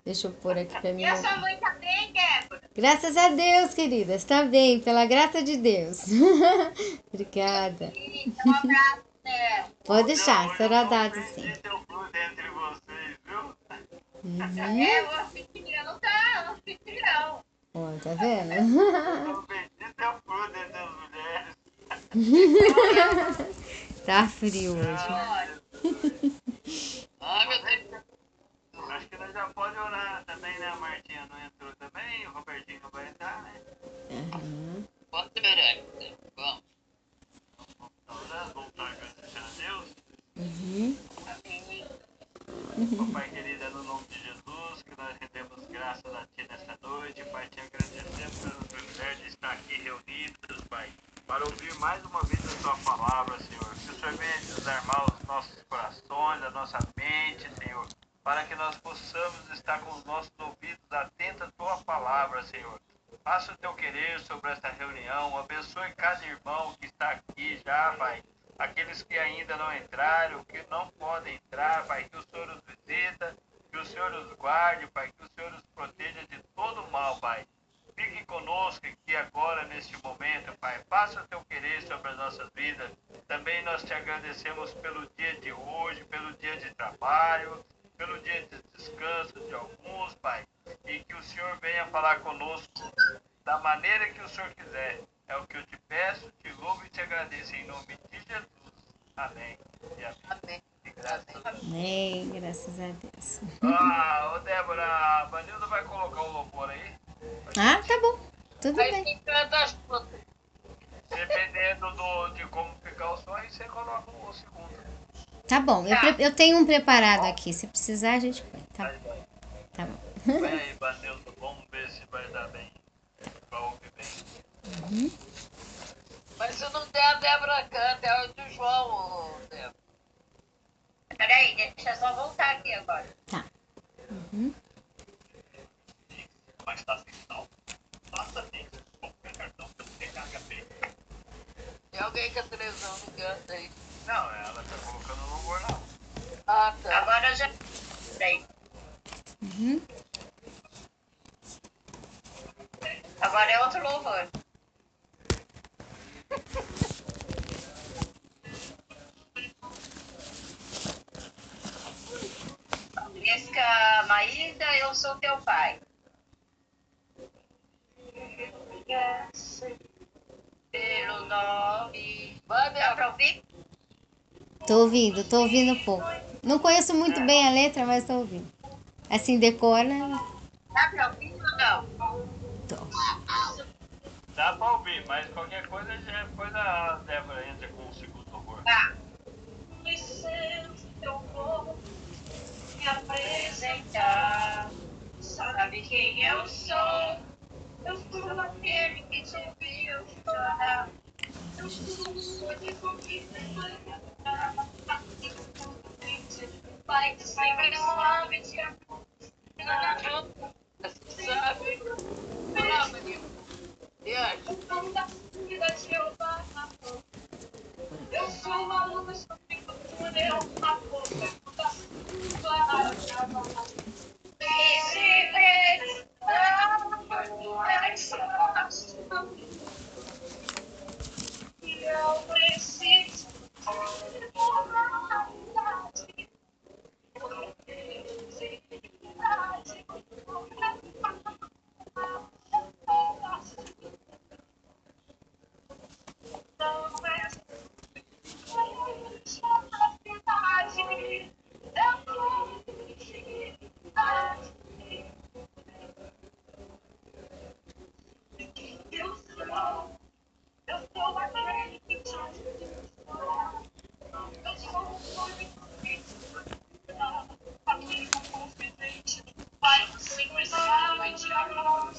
Deixa eu pôr aqui pra mim. E a sua mãe tá bem, Débora? Graças a Deus, querida. Está bem, pela graça de Deus. Obrigada. Sim, dá um abraço nela. Pode deixar, Hoje eu será não dado sim. perdi teu fruto entre vocês, viu? É, Uhum. o anfitrião tá, o anfitrião. Ó, tá vendo? Eu não perdi teu fruto entre as mulheres. Tá frio hoje. Ai, Olha, Jesus. ai, meu Deus. Acho que nós já pode orar também, né? A Martinha não entrou também, o Robertinho não vai entrar, né? Aham. Pode orar. Vamos. Então, orando, vamos estar agradecendo a Deus. Uhum. Amém. Pai querido, é no nome de Jesus que nós rendemos graças a Ti nessa noite. Pai, te agradecemos pelo privilégio de estar aqui reunidos, Pai, para ouvir mais uma vez a Tua palavra, Senhor. Que o Senhor venha desarmar os nossos corações, a nossa mente, Senhor, para que nós possamos estar com os nossos ouvidos atentos à Tua palavra, Senhor. Faça o Teu querer sobre esta reunião, abençoe cada irmão que está aqui já, Pai. Aqueles que ainda não entraram, que não podem entrar, Pai, que o Senhor os visita, que o Senhor os guarde, Pai, que o Senhor os proteja de todo mal, Pai. Fique conosco aqui agora, neste momento, Pai. Faça o teu querer sobre as nossas vidas. Também nós te agradecemos pelo dia de hoje, pelo dia de trabalho, pelo dia de descanso de alguns, Pai. E que o Senhor venha falar conosco da maneira que o Senhor quiser. É o que eu te peço, te louvo e te agradeço em nome de Jesus. Amém. E amém. Amém. E graças a Deus. Amém, graças a Deus. Ô Débora, a Vanilda vai colocar o louvor aí? Ah, tá bom. Tudo Aí bem. fica das frutas. Dependendo de como ficar o som, aí você coloca o segundo. Tá bom. Eu tenho um preparado aqui. Se precisar, a gente põe. Tá Aí bom. vai. Tá bom. Põe aí, Vanilda, vamos ver se vai dar bem. Vai ouvir bem. Mas se não der, a Débora canta, é o do João, Débora. Peraí, deixa eu só voltar aqui agora. Tá. Mas tá sem sinal. Faça Pix com qualquer cartão pelo TKHP. Tem alguém que a televisão não canta aí. Não, ela tá colocando o louvor lá. Ah, tá. Agora eu já. Peraí. Uhum. Agora é outro louvor. Valesca Maída, eu sou teu pai. Pelo nome. Vai, dá pra ouvir? Tô ouvindo um pouco. Não conheço muito bem a letra, mas tô ouvindo. Assim, decora. Dá pra ouvir ou não? Tô. Dá pra ouvir, mas qualquer coisa, depois a Débora entra com o segundo louvor. Tá. Licença, eu vou me apresentar. Sabe quem eu sou? Eu sou aquele que te ouviu chorar. Eu sou o de conquista e vai te sempre suave, te amo. Sabe? Olá, Maria. E aí? Eu sou uma luz, eu uma boca. Eu preciso eu sou aquele que te eu sou aquele confidente, pai sempre sabe de amor.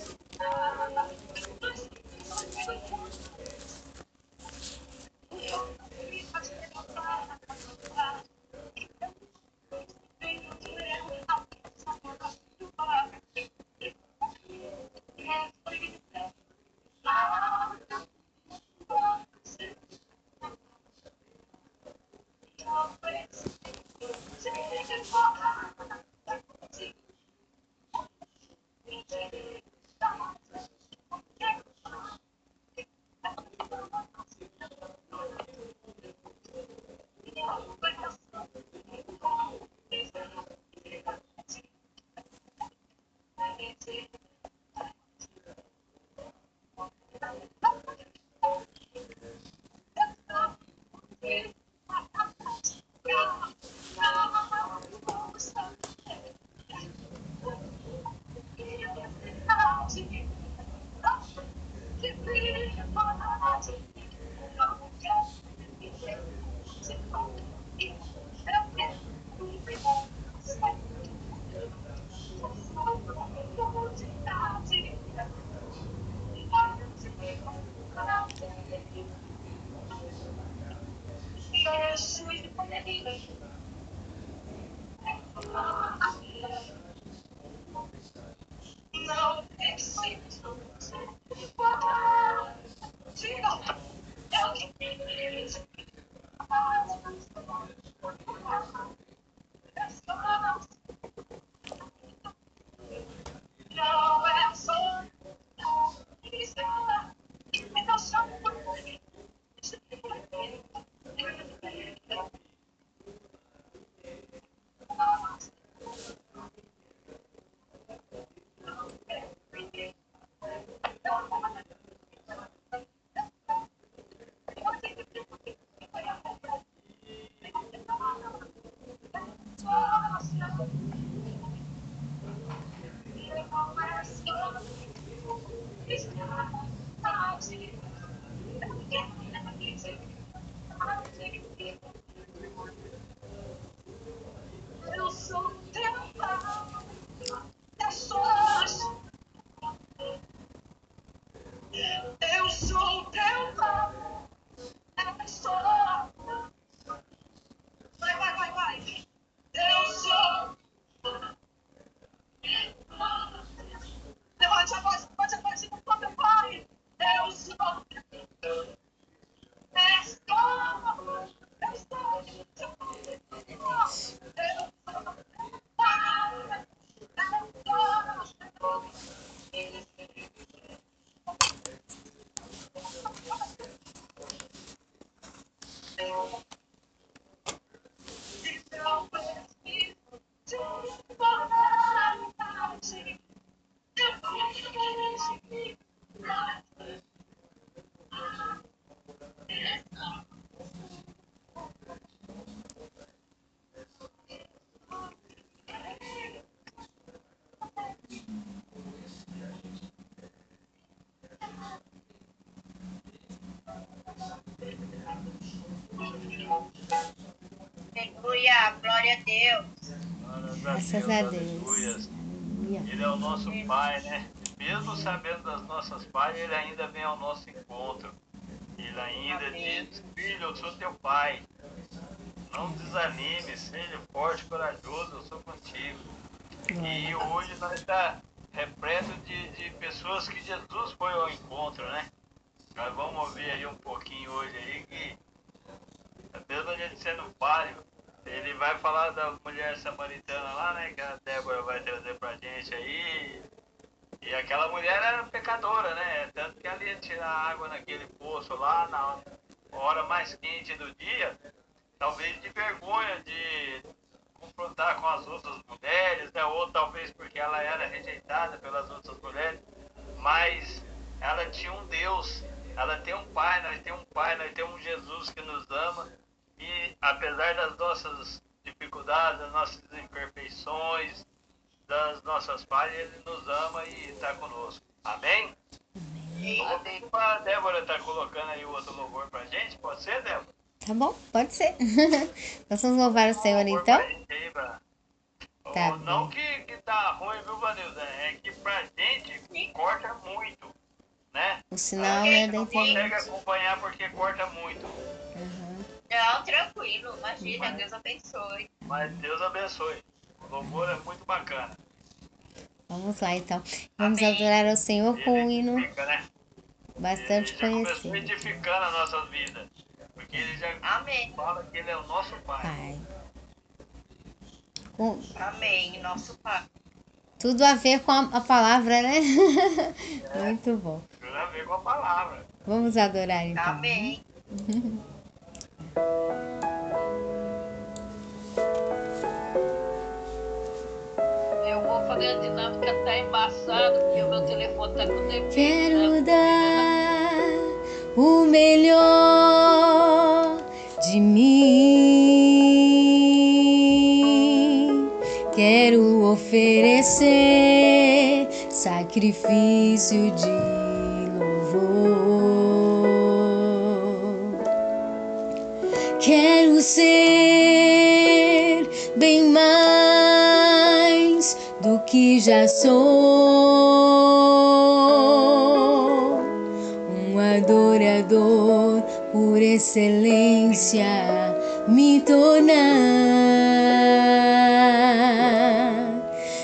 Não preciso de novo. Eu quis. Não é só isso. Então só por isso. Eu sou teu pai, eu sou teu pai, eu sou. Vai. Eu sou. Levante a voz, com teu pai. Eu sou. Aleluia, glória a Deus. Graças a Deus. Aleluias. Aleluia. Ele é o nosso Pai, né? Mesmo sabendo das nossas falhas, Ele ainda vem ao nosso encontro. Ele ainda diz: filho, eu sou teu Pai. Não desanime, seja forte, corajoso, eu sou contigo. E hoje nós estamos repleto de pessoas que Jesus foi ao encontro, né? Nós vamos ouvir aí um pouquinho hoje aí que, mesmo a gente sendo falho, ele vai falar da mulher samaritana lá, né? Que a Débora vai trazer pra gente aí. E aquela mulher era pecadora, né? Tanto que ela ia tirar água naquele poço lá na hora mais quente do dia, talvez de vergonha de confrontar com as outras mulheres, né? Ou talvez porque ela era rejeitada pelas outras mulheres, mas ela tinha um Deus, ela tem um Pai, nós temos um Jesus que nos ama, e apesar das nossas dificuldades, das nossas imperfeições, das nossas falhas, Ele nos ama e está conosco. Amém? Eu vou pedir para a Débora estar colocando aí o outro louvor para a gente, pode ser, Débora? Tá bom, pode ser. Nós vamos louvar o Senhor então? Tá Não bom. que tá ruim, viu, Vanilda? É que pra gente corta muito, né? O sinal A é gente da não consegue internet. acompanhar porque corta muito. Uhum. Não, tranquilo, imagina, Deus abençoe. Mas Deus abençoe. O louvor é muito bacana. Vamos lá então. Vamos Amém. adorar ao Senhor com um Ele hino edifica, né? bastante Ele já começou conhecido. edificando a nossa vida. Porque ele já Amém. fala que ele é o nosso Pai. Pai. Com Amém, nosso Pai. tudo a ver com a palavra, né? Muito bom. Tem a ver com a palavra. Vamos adorar então. Amém. Eu vou fazer a dinâmica, tá embaçado, porque o meu telefone tá com defeito. Quero dar o melhor de mim. Quero oferecer sacrifício de louvor. Quero ser bem mais do que já sou, um adorador por excelência, me tornar.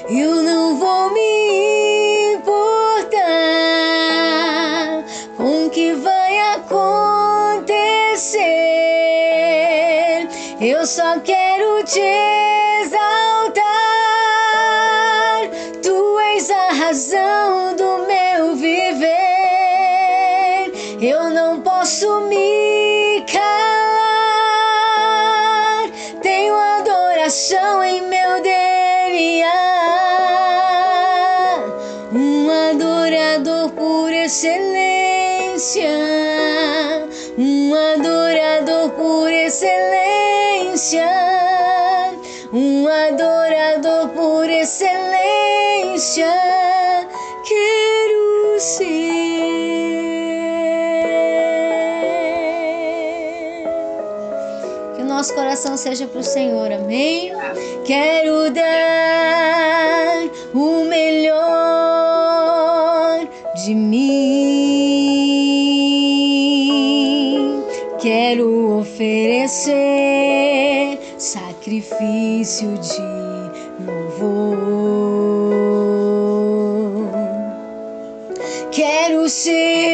Eu não vou me importar com o que vai acontecer. Eu só quero te exaltar. Tu és a razão do meu viver. Eu não posso me calar. Tenho adoração em meu DNA. Um adorador por excelência. Um adorador por excelência. Um adorador por excelência. Quero ser. Que o nosso coração seja para o Senhor, amém? Quero dar o melhor de mim. Quero oferecer sacrifício de louvor. Quero ser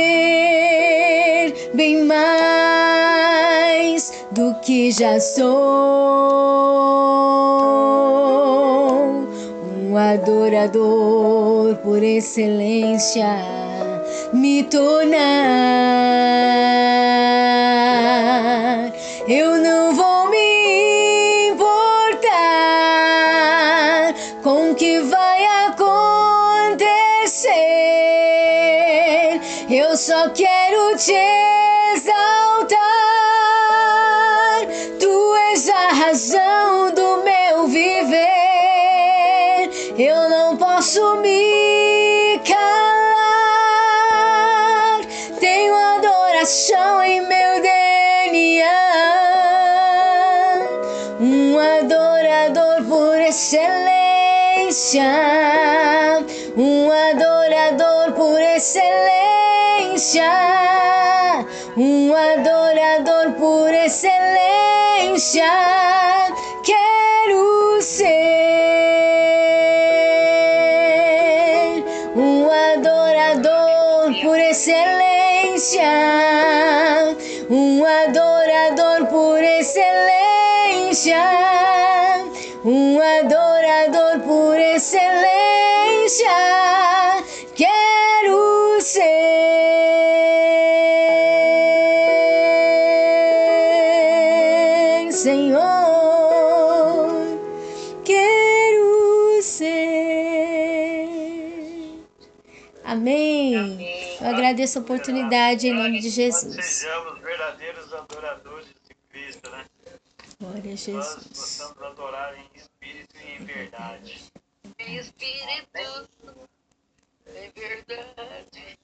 bem mais do que já sou. Um adorador por excelência, me tornar. Eu não vou me importar com o que vai acontecer. Eu só quero te exaltar. Tu és a razão do meu viver. Eu não posso me calar. Tenho adoração em meu DNA. Um adorador por excelência. Um adorador por excelência. Um adorador por excelência. Quero ser um adorador por excelência. Um adorador por excelência. Um adorador por excelência. Quero ser, Senhor. Quero ser. Amém. Amém. Eu agradeço a oportunidade em nome de Jesus. Sejamos verdadeiros adoradores de Cristo, né? Glória a Nós Jesus. possamos adorar em espírito e em verdade. Em espírito, em verdade.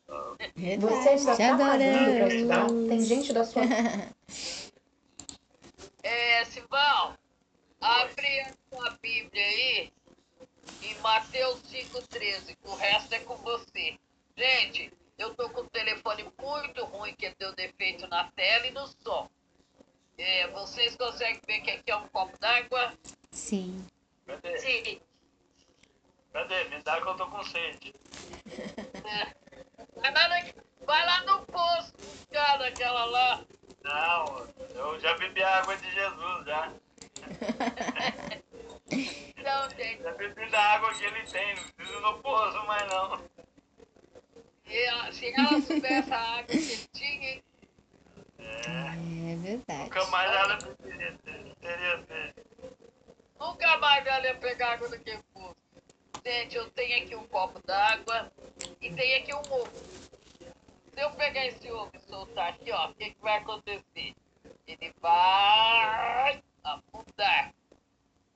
Você ainda Te tá pagando pra estudar? adoramos. Tem gente da sua... Simão, abre a sua Bíblia aí em Mateus 5,13. O resto é com você. Gente, eu tô com o telefone muito ruim, que deu defeito na tela e no som. Vocês conseguem ver que aqui é um copo d'água? Sim. Cadê? Sim. Cadê? Me dá que eu tô com sede. Vai lá no posto, cara, aquela lá. Não, eu já bebi a água de Jesus, já. Então, gente, Já bebi da água que ele tem, não preciso no poço mais não. se ela soubesse a água que ele tinha, hein? É verdade. Nunca mais ela teria sede. Nunca mais ela ia pegar água do que posto. Gente, eu tenho aqui um copo d'água e tenho aqui um ovo. Se eu pegar esse ovo e soltar aqui, ó, o que vai acontecer? Ele vai afundar.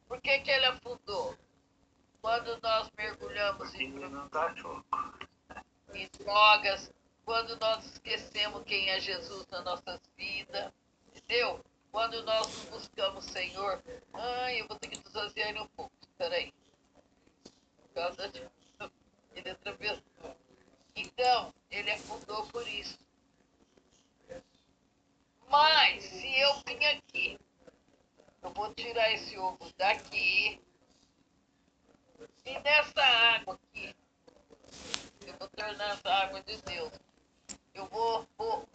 Por que ele afundou? Quando nós mergulhamos Porque em não tá choco. drogas, quando nós esquecemos quem é Jesus na nossa vida, entendeu? Quando nós não buscamos o Senhor, eu vou ter que desvaziar ele um pouco, peraí. Por causa de... Ele atravessou. Então, ele afundou por isso. Mas, se eu vim aqui Eu vou tirar esse ovo daqui. E nessa água aqui, eu vou tornar essa água de Deus. Eu vou pôr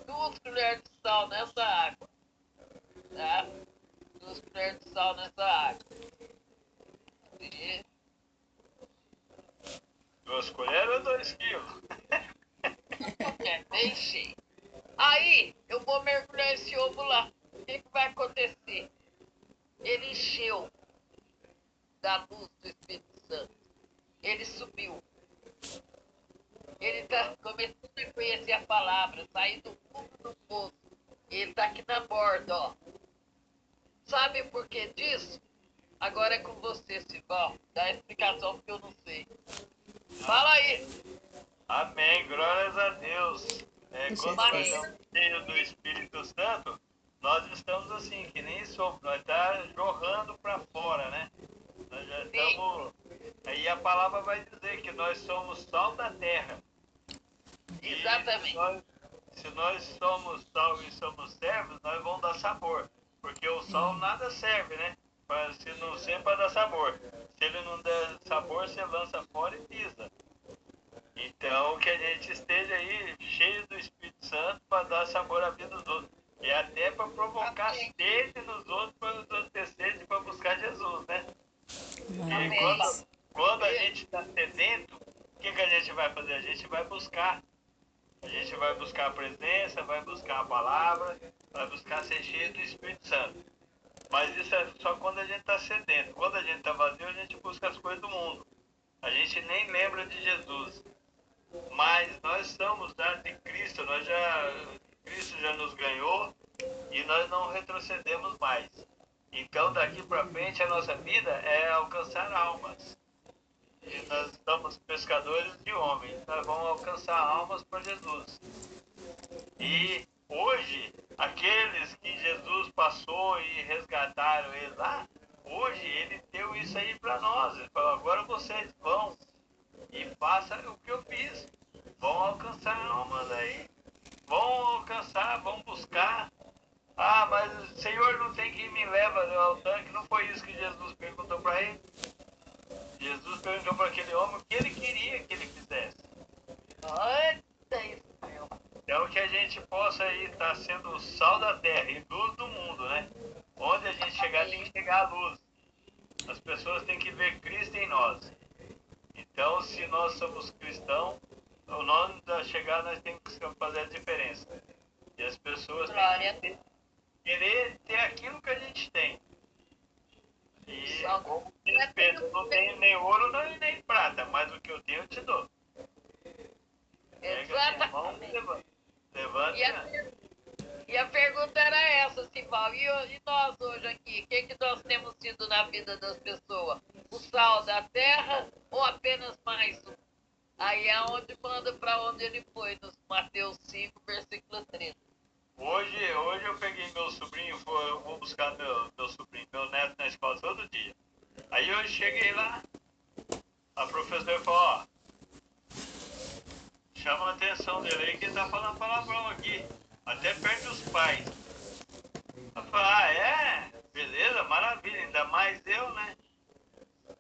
2 colheres de sal nessa água. Tá? 2 colheres de sal nessa água. E 2 colheres ou 2 quilos? é bem cheio. Aí, eu vou mergulhar esse ovo lá. O que vai acontecer? Ele encheu da luz do Espírito Santo. Ele subiu. Ele está começando a conhecer a palavra, sair do fundo do poço. Ele está aqui na borda, ó. Sabe por que disso? Agora é com você, Sival. Dá a explicação porque eu não sei. Fala aí. Amém, glórias a Deus. Quando nós Amém. estamos cheios do Espírito Santo, nós estamos assim, que nem somos, nós estamos jorrando para fora, né? Nós já estamos. Aí a palavra vai dizer que nós somos sal da terra. E Exatamente. se nós somos sal e somos servos, nós vamos dar sabor. Porque o sal nada serve, né? Se não ser para dar sabor. Se ele não der sabor, você lança fora e pisa. Então, que a gente esteja aí cheio do Espírito Santo para dar sabor à vida dos outros. E até para provocar sede nos outros, para os outros ter sede para buscar Jesus, né? E quando a gente está sedento, o que a gente vai fazer? A gente vai buscar. A gente vai buscar a presença, vai buscar a palavra, vai buscar ser cheio do Espírito Santo. Mas isso é só quando a gente está sedento. Quando a gente está vazio, a gente busca as coisas do mundo. A gente nem lembra de Jesus. Mas nós somos de Cristo, Cristo já nos ganhou e nós não retrocedemos mais. Então daqui para frente a nossa vida é alcançar almas. E nós somos pescadores de homens, nós vamos alcançar almas para Jesus. E hoje, aqueles que Jesus passou e resgataram ele lá, hoje ele deu isso aí para nós. Ele falou, agora vocês vão e façam o que eu fiz. Vão alcançar almas aí. Vão alcançar, vão buscar. Ah, mas o Senhor não tem que me leva ao tanque. Não foi isso que Jesus perguntou para ele. Jesus perguntou para aquele homem o que ele queria que ele fizesse. Então que a gente possa aí estar sendo o sal da terra e luz do mundo, né? Onde a gente chegar tem que chegar a luz. As pessoas têm que ver Cristo em nós. Então, se nós somos cristãos, o nome da chegada nós temos que fazer a diferença. E as pessoas têm que querer ter aquilo que a gente tem. E como diz Pedro, não tenho nem ouro nem prata, mas o que eu tenho eu te dou. Pega a mão e levanta. E a pergunta era essa, Sival. E nós hoje aqui? O que nós temos sido na vida das pessoas? O sal da terra ou apenas mais um? Aí é onde manda para onde ele foi, nos Mateus 5, versículo 30. Hoje eu peguei meu sobrinho, eu vou buscar meu sobrinho, meu neto na escola todo dia. Aí eu cheguei lá, a professora falou, ó, chama a atenção dele aí que ele tá falando palavrão aqui, até perto dos pais. Eu falei, ah, é? Beleza, maravilha, ainda mais eu, né?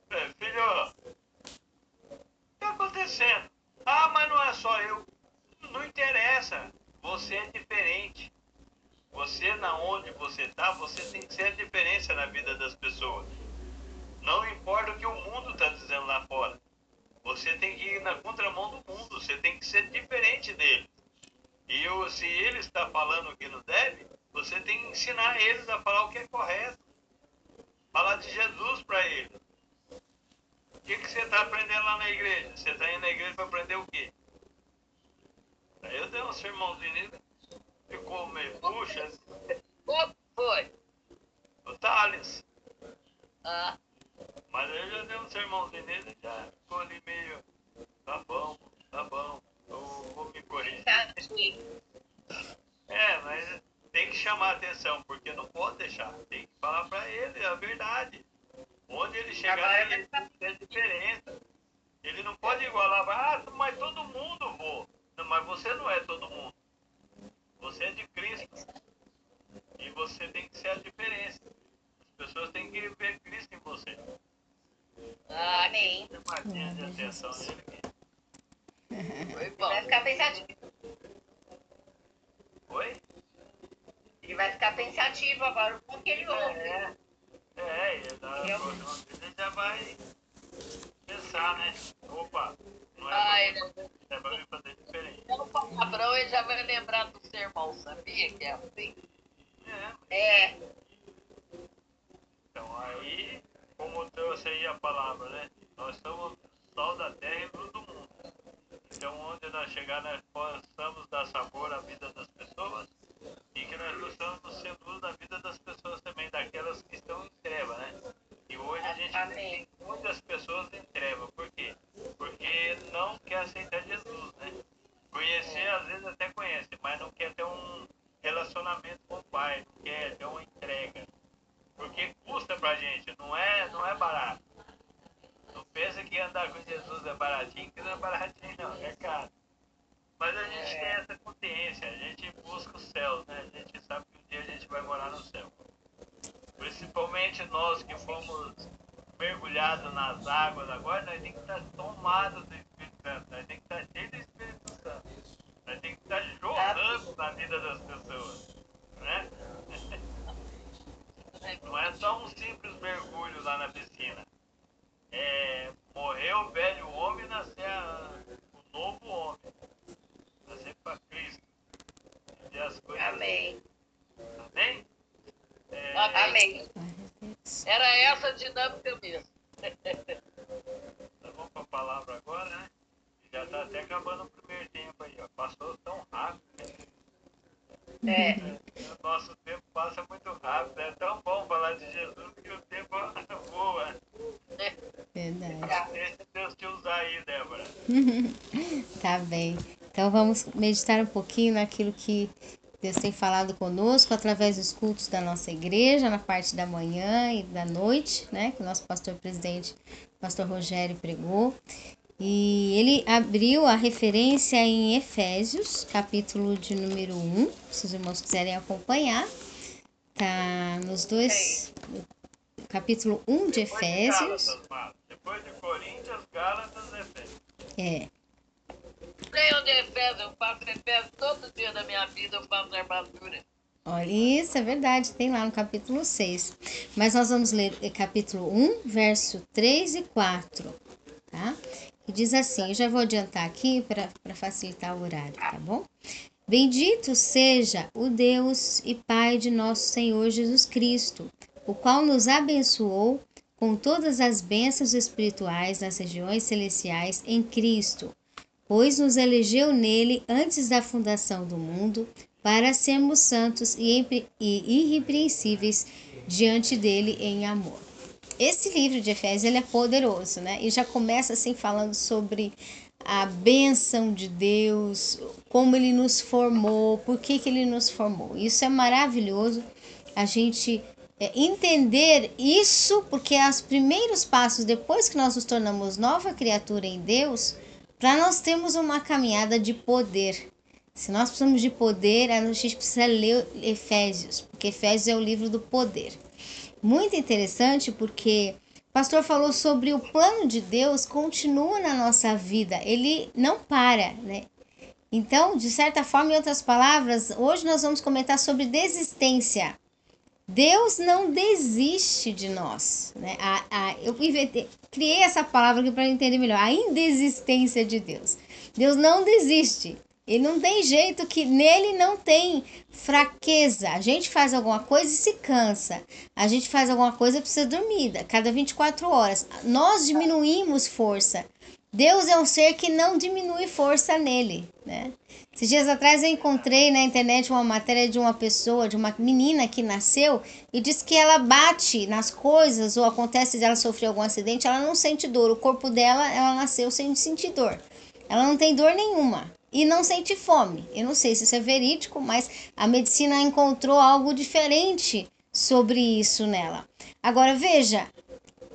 Falei, filho, o que tá acontecendo? Ah, mas não é só eu. Não interessa, você é diferente. Você, na onde você está, você tem que ser a diferença na vida das pessoas. Não importa o que o mundo está dizendo lá fora. Você tem que ir na contramão do mundo, você tem que ser diferente dele. E se ele está falando o que não deve, você tem que ensinar eles a falar o que é correto. Falar de Jesus para eles. O que você está aprendendo lá na igreja? Você está indo na igreja para aprender o quê? Aí eu dei um sermãozinho nele, ficou meio puxa. Foi. O Thales. Ah, Mas aí eu já dei um sermãozinho nele, já ficou ali meio, tá bom, eu vou me corrigir. Mas tem que chamar a atenção, porque não pode deixar, tem que falar pra ele a verdade. Onde ele chegar, ele tem que ter diferença. Ele não pode igualar, mas todo mundo voa. Não, mas você não é todo mundo. Você é de Cristo. E você tem que ser a diferença. pessoas têm que ver Cristo em você. Amém. Tem uma linha de atenção nele que... Foi bom. Vai ficar pensativo. Oi? Ele vai ficar pensativo agora com o que ele ouve. E da próxima vez ele já vai pensar, né? Opa, não é pra me fazer diferente. Pelo palavrão, ele já vai lembrar do sermão, sabia que é assim? Então aí, como trouxe aí a palavra, né? Nós somos sol da terra e luz do mundo. Então onde nós chegar, nós possamos dar sabor à vida das pessoas e que nós possamos ser luz da vida das pessoas também, daquelas que estão em treva, né? E hoje a gente tem muitas pessoas em treva. Por quê? Porque não quer aceitar Jesus, né? Conhecer, às vezes até conhece, mas não quer ter um relacionamento com o Pai, não quer ter uma entrega. Porque custa pra gente, não é barato. Não pensa que andar com Jesus é baratinho, que não é baratinho não, é caro. Mas a gente tem essa consciência, a gente busca o céu, né? A gente sabe que um dia a gente vai morar no céu. Principalmente nós que fomos mergulhados nas águas agora, nós temos que estar tomados do Espírito Santo, nós temos que estar cheios do Espírito Santo. Nós temos que estar jorrando na vida das pessoas, né? Não é só um simples mergulho lá na piscina. Morrer o velho homem e nascer o novo homem. Nascer para Cristo. E as coisas... Amém. Amém? Amém. Era essa a dinâmica mesmo. Nós vamos para a palavra agora, né? Já está até acabando o primeiro tempo aí, ó. Passou tão rápido, né? O nosso tempo passa muito rápido. É tão bom falar de Jesus que o tempo voa. Verdade. Deixa Deus te usar aí, Débora. Tá bem. Então vamos meditar um pouquinho naquilo que Deus tem falado conosco através dos cultos da nossa igreja, na parte da manhã e da noite, né? Que o nosso pastor presidente, pastor Rogério, pregou. E ele abriu a referência em Efésios, capítulo de número 1, se os irmãos quiserem acompanhar. Tá nos dois, capítulo 1 de Efésios. Depois de Coríntios, Gálatas, Efésios. Sei onde é Efésios, eu faço Efésios todo dia da minha vida, eu faço armadura. Olha, isso é verdade, tem lá no capítulo 6. Mas nós vamos ler capítulo 1, verso 3 e 4, tá? E diz assim, eu já vou adiantar aqui para facilitar o horário, tá bom? Bendito seja o Deus e Pai de nosso Senhor Jesus Cristo, o qual nos abençoou com todas as bênçãos espirituais nas regiões celestiais em Cristo, pois nos elegeu nele antes da fundação do mundo, para sermos santos e irrepreensíveis diante dele em amor. Esse livro de Efésios ele é poderoso, né? E já começa assim falando sobre a bênção de Deus, como ele nos formou, por que ele nos formou. Isso é maravilhoso, a gente entender isso, porque é os primeiros passos, depois que nós nos tornamos nova criatura em Deus, para nós termos uma caminhada de poder. Se nós precisamos de poder, a gente precisa ler Efésios, porque Efésios é o livro do poder. Muito interessante porque o pastor falou sobre o plano de Deus continua na nossa vida, ele não para, né? Então, de certa forma, em outras palavras, hoje nós vamos comentar sobre desistência. Deus não desiste de nós, né? Eu criei essa palavra aqui para entender melhor, a indesistência de Deus. Deus não desiste. Ele não tem jeito, que nele não tem fraqueza. A gente faz alguma coisa e se cansa. A gente faz alguma coisa e precisa dormir. Cada 24 horas. Nós diminuímos força. Deus é um ser que não diminui força nele, né? Esses dias atrás eu encontrei na internet uma matéria de uma pessoa, de uma menina que nasceu e diz que ela bate nas coisas ou acontece dela sofrer algum acidente, ela não sente dor. O corpo dela, ela nasceu sem sentir dor. Ela não tem dor nenhuma. E não sente fome. Eu não sei se isso é verídico, mas a medicina encontrou algo diferente sobre isso nela. Agora veja,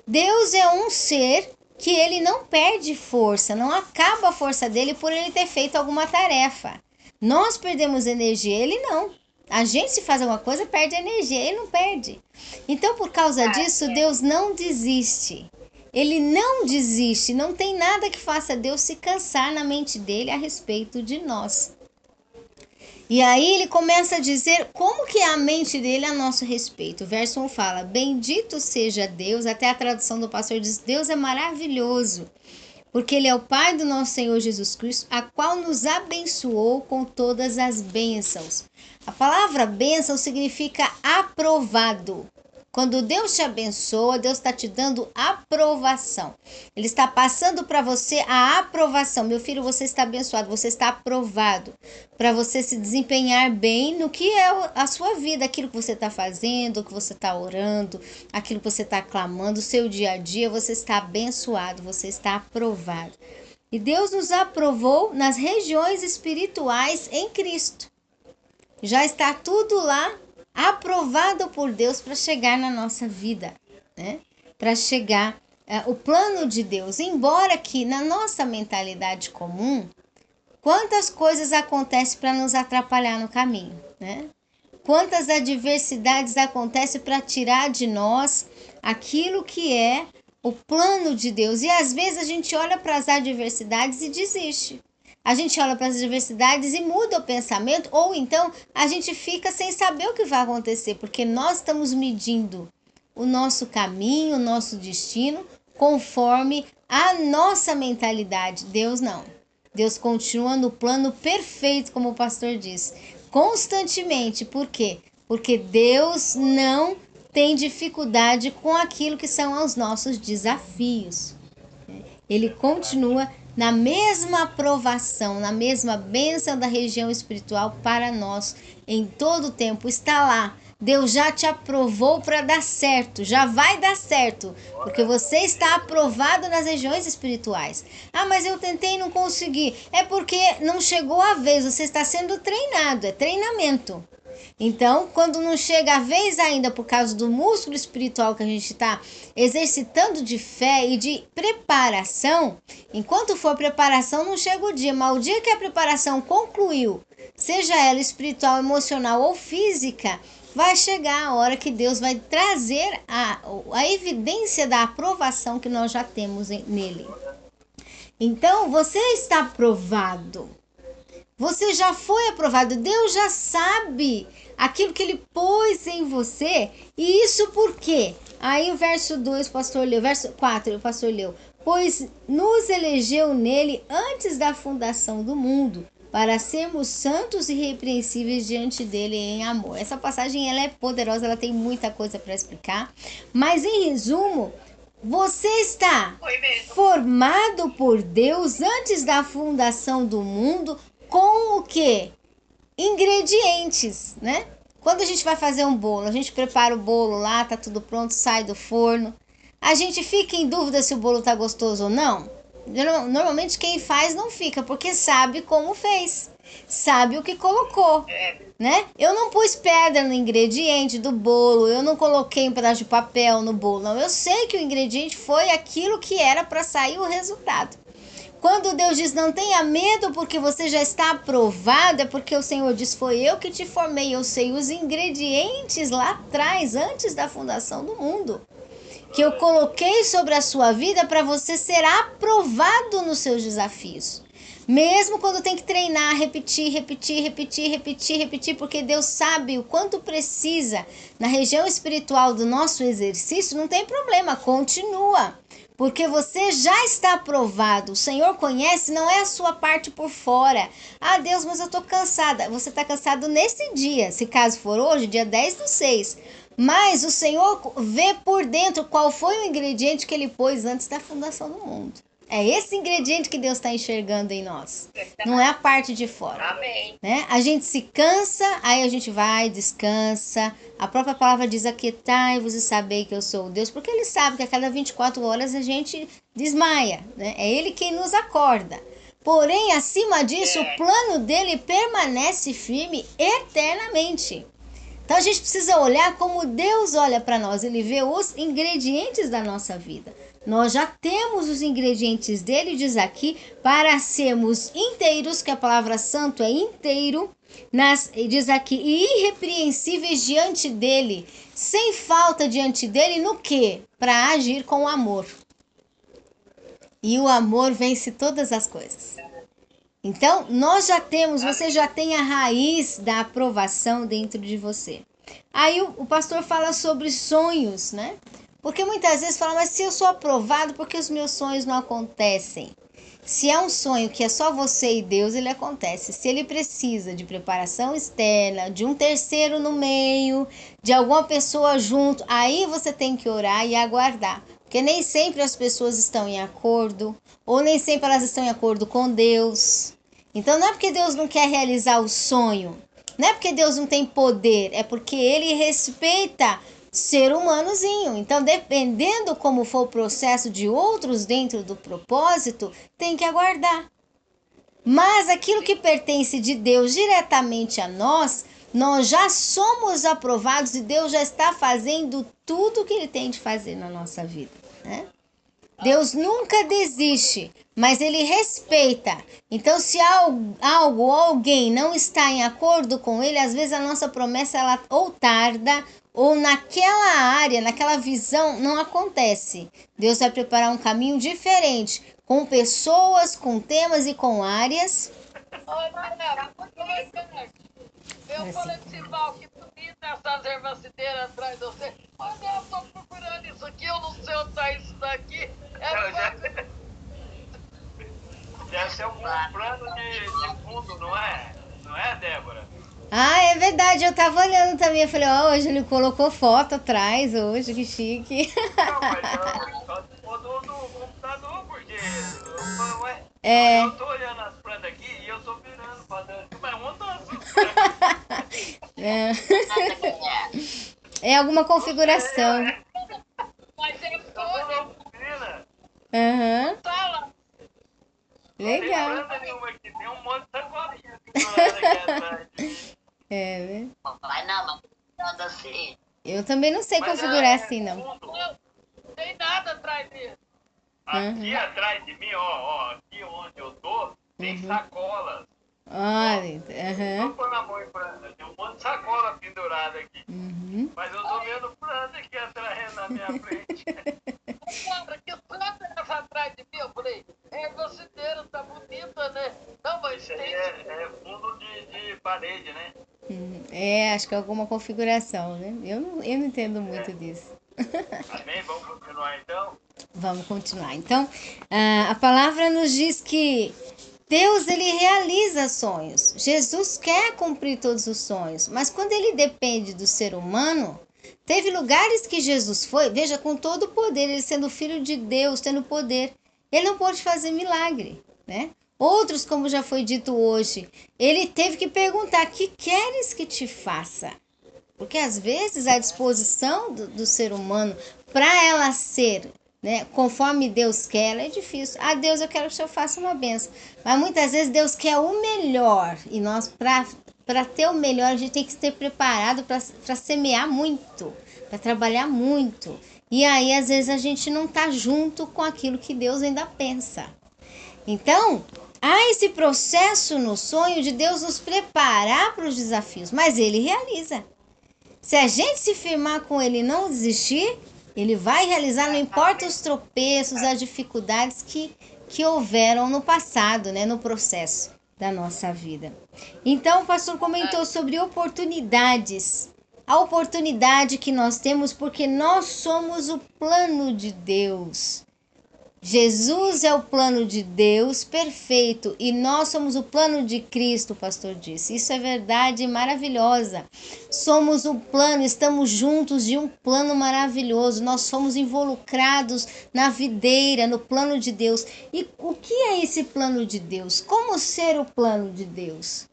Deus é um ser que ele não perde força, não acaba a força dele por ele ter feito alguma tarefa. Nós perdemos energia, ele não. A gente, se faz alguma coisa, perde energia. Ele não perde. Então, por causa disso, Deus não desiste. Ele não desiste. Não tem nada que faça Deus se cansar na mente dele a respeito de nós. E aí ele começa a dizer como que é a mente dele a nosso respeito. O verso 1 fala: bendito seja Deus. Até a tradução do pastor diz: Deus é maravilhoso, porque Ele é o Pai do nosso Senhor Jesus Cristo, a qual nos abençoou com todas as bênçãos. A palavra bênção significa aprovado. Quando Deus te abençoa, Deus está te dando aprovação. Ele está passando para você a aprovação. Meu filho, você está abençoado, você está aprovado. Para você se desempenhar bem no que é a sua vida, aquilo que você está fazendo, o que você está orando, aquilo que você está clamando, o seu dia a dia, você está abençoado, você está aprovado. E Deus nos aprovou nas regiões espirituais em Cristo. Já está tudo lá aprovado por Deus para chegar na nossa vida, né? Para chegar o plano de Deus. Embora que na nossa mentalidade comum, quantas coisas acontecem para nos atrapalhar no caminho, né? Quantas adversidades acontecem para tirar de nós aquilo que é o plano de Deus. E às vezes a gente olha para as adversidades e desiste. A gente olha para as adversidades e muda o pensamento, ou então a gente fica sem saber o que vai acontecer, porque nós estamos medindo o nosso caminho, o nosso destino, conforme a nossa mentalidade. Deus não. Deus continua no plano perfeito, como o pastor diz, constantemente. Por quê? Porque Deus não tem dificuldade com aquilo que são os nossos desafios. Ele continua na mesma aprovação, na mesma bênção da região espiritual para nós, em todo o tempo. Está lá. Deus já te aprovou para dar certo, já vai dar certo, porque você está aprovado nas regiões espirituais. Ah, mas eu tentei e não consegui. É porque não chegou a vez, você está sendo treinado, é treinamento. Então, quando não chega a vez ainda, por causa do músculo espiritual que a gente está exercitando de fé e de preparação, enquanto for preparação não chega o dia, mas o dia que a preparação concluiu, seja ela espiritual, emocional ou física, vai chegar a hora que Deus vai trazer a evidência da aprovação que nós já temos nele. Então, você está aprovado. Você já foi aprovado. Deus já sabe aquilo que Ele pôs em você. E isso por quê? Aí o verso 2, o pastor leu. Verso 4, o pastor leu. Pois nos elegeu nele antes da fundação do mundo, para sermos santos e irrepreensíveis diante dele em amor. Essa passagem ela é poderosa, ela tem muita coisa para explicar. Mas em resumo, você está formado por Deus antes da fundação do mundo com o quê? Ingredientes, né? Quando a gente vai fazer um bolo, a gente prepara o bolo lá, tá tudo pronto, sai do forno. A gente fica em dúvida se o bolo tá gostoso ou não? Normalmente quem faz não fica, porque sabe como fez, sabe o que colocou, né? Eu não pus pedra no ingrediente do bolo, eu não coloquei um pedaço de papel no bolo, não. Eu sei que o ingrediente foi aquilo que era para sair o resultado. Quando Deus diz não tenha medo porque você já está aprovado, é porque o Senhor diz foi eu que te formei, eu sei os ingredientes lá atrás, antes da fundação do mundo, que eu coloquei sobre a sua vida para você ser aprovado nos seus desafios. Mesmo quando tem que treinar, repetir, porque Deus sabe o quanto precisa na região espiritual do nosso exercício, não tem problema, continua. Porque você já está aprovado, o Senhor conhece, não é a sua parte por fora. Ah, Deus, mas eu estou cansada. Você está cansado nesse dia, se caso for hoje, dia 10/6. Mas o Senhor vê por dentro qual foi o ingrediente que Ele pôs antes da fundação do mundo. É esse ingrediente que Deus está enxergando em nós. Não é a parte de fora. Amém. Né? A gente se cansa, aí a gente vai, descansa. A própria palavra diz: aquietai-vos e sabei que eu sou Deus. Porque Ele sabe que a cada 24 horas a gente desmaia. Né? É Ele quem nos acorda. Porém, acima disso, o plano dele permanece firme eternamente. Então a gente precisa olhar como Deus olha para nós. Ele vê os ingredientes da nossa vida. Nós já temos os ingredientes dele, diz aqui, para sermos inteiros, que a palavra santo é inteiro, E diz aqui, e irrepreensíveis diante dele, sem falta diante dele, no quê? Para agir com amor. E o amor vence todas as coisas. Então, você já tem a raiz da aprovação dentro de você. Aí o pastor fala sobre sonhos, né? Porque muitas vezes fala, mas se eu sou aprovado, por que os meus sonhos não acontecem? Se é um sonho que é só você e Deus, ele acontece. Se ele precisa de preparação externa, de um terceiro no meio, de alguma pessoa junto, aí você tem que orar e aguardar. Porque nem sempre as pessoas estão em acordo, ou nem sempre elas estão em acordo com Deus. Então não é porque Deus não quer realizar o sonho, não é porque Deus não tem poder, é porque ele respeita ser humanozinho. Então, dependendo como for o processo de outros dentro do propósito, tem que aguardar. Mas aquilo que pertence de Deus diretamente a nós já somos aprovados e Deus já está fazendo tudo o que ele tem de fazer na nossa vida, né? Deus nunca desiste, mas ele respeita. Então, se algo ou alguém não está em acordo com ele, às vezes a nossa promessa ela ou tarda, ou naquela área, naquela visão, não acontece. Deus vai preparar um caminho diferente, com pessoas, com temas e com áreas. Eu coletival que bonita essas ervacideiras atrás de você. Olha, eu tô procurando isso aqui, eu não sei onde tá isso daqui. Deve ser algum plano de fundo, não é? Não é, Débora? Ah, é verdade, eu tava olhando também, eu falei, hoje ele colocou foto atrás, hoje, que chique. Não, mas só se for do computador, porque eu tô olhando as plantas aqui e eu tô virando pra dentro, mas montando É alguma configuração. Mas é folha. Aham. Fala. Legal. Não tem planta nenhuma aqui, tem um monte de sacolinha aqui atrás. É, né? Vai não, mas nada assim. Eu também não sei configurar assim, não. Não tem nada atrás dele. Aqui atrás de mim, ó, aqui onde eu tô, tem sacolas. Olha, Não pôr na mão em planta, tem um monte de sacola pendurada aqui. Mas eu tô vendo planta aqui atrás na minha frente. Que planta é essa atrás de mim? Eu falei, ervacideira, tá bonita, né? Não, mas Isso aí tem... é fundo de parede, né? acho que é alguma configuração, né? Eu não entendo muito disso. Amém? Vamos continuar então? Vamos continuar. Então, a palavra nos diz que Deus, ele realiza sonhos. Jesus quer cumprir todos os sonhos, mas quando ele depende do ser humano, teve lugares que Jesus foi, veja, com todo o poder, ele sendo filho de Deus, tendo poder, ele não pôde fazer milagre, né? Outros, como já foi dito hoje, ele teve que perguntar, que queres que te faça? Porque às vezes a disposição do ser humano para ela ser, né, conforme Deus quer, ela é difícil. Ah, Deus, eu quero que o Senhor faça uma bênção. Mas muitas vezes Deus quer o melhor. E nós, para ter o melhor, a gente tem que estar preparado para semear muito, para trabalhar muito. E aí, às vezes, a gente não está junto com aquilo que Deus ainda pensa. Então, há esse processo no sonho de Deus nos preparar para os desafios, mas Ele realiza. Se a gente se firmar com ele e não desistir, ele vai realizar, não importa os tropeços, as dificuldades que houveram no passado, né, no processo da nossa vida. Então, o pastor comentou sobre oportunidades. A oportunidade que nós temos porque nós somos o plano de Deus. Jesus é o plano de Deus perfeito e nós somos o plano de Cristo, o pastor disse. Isso é verdade maravilhosa. Somos o plano, estamos juntos de um plano maravilhoso. Nós somos involucrados na videira, no plano de Deus. E o que é esse plano de Deus? Como ser o plano de Deus?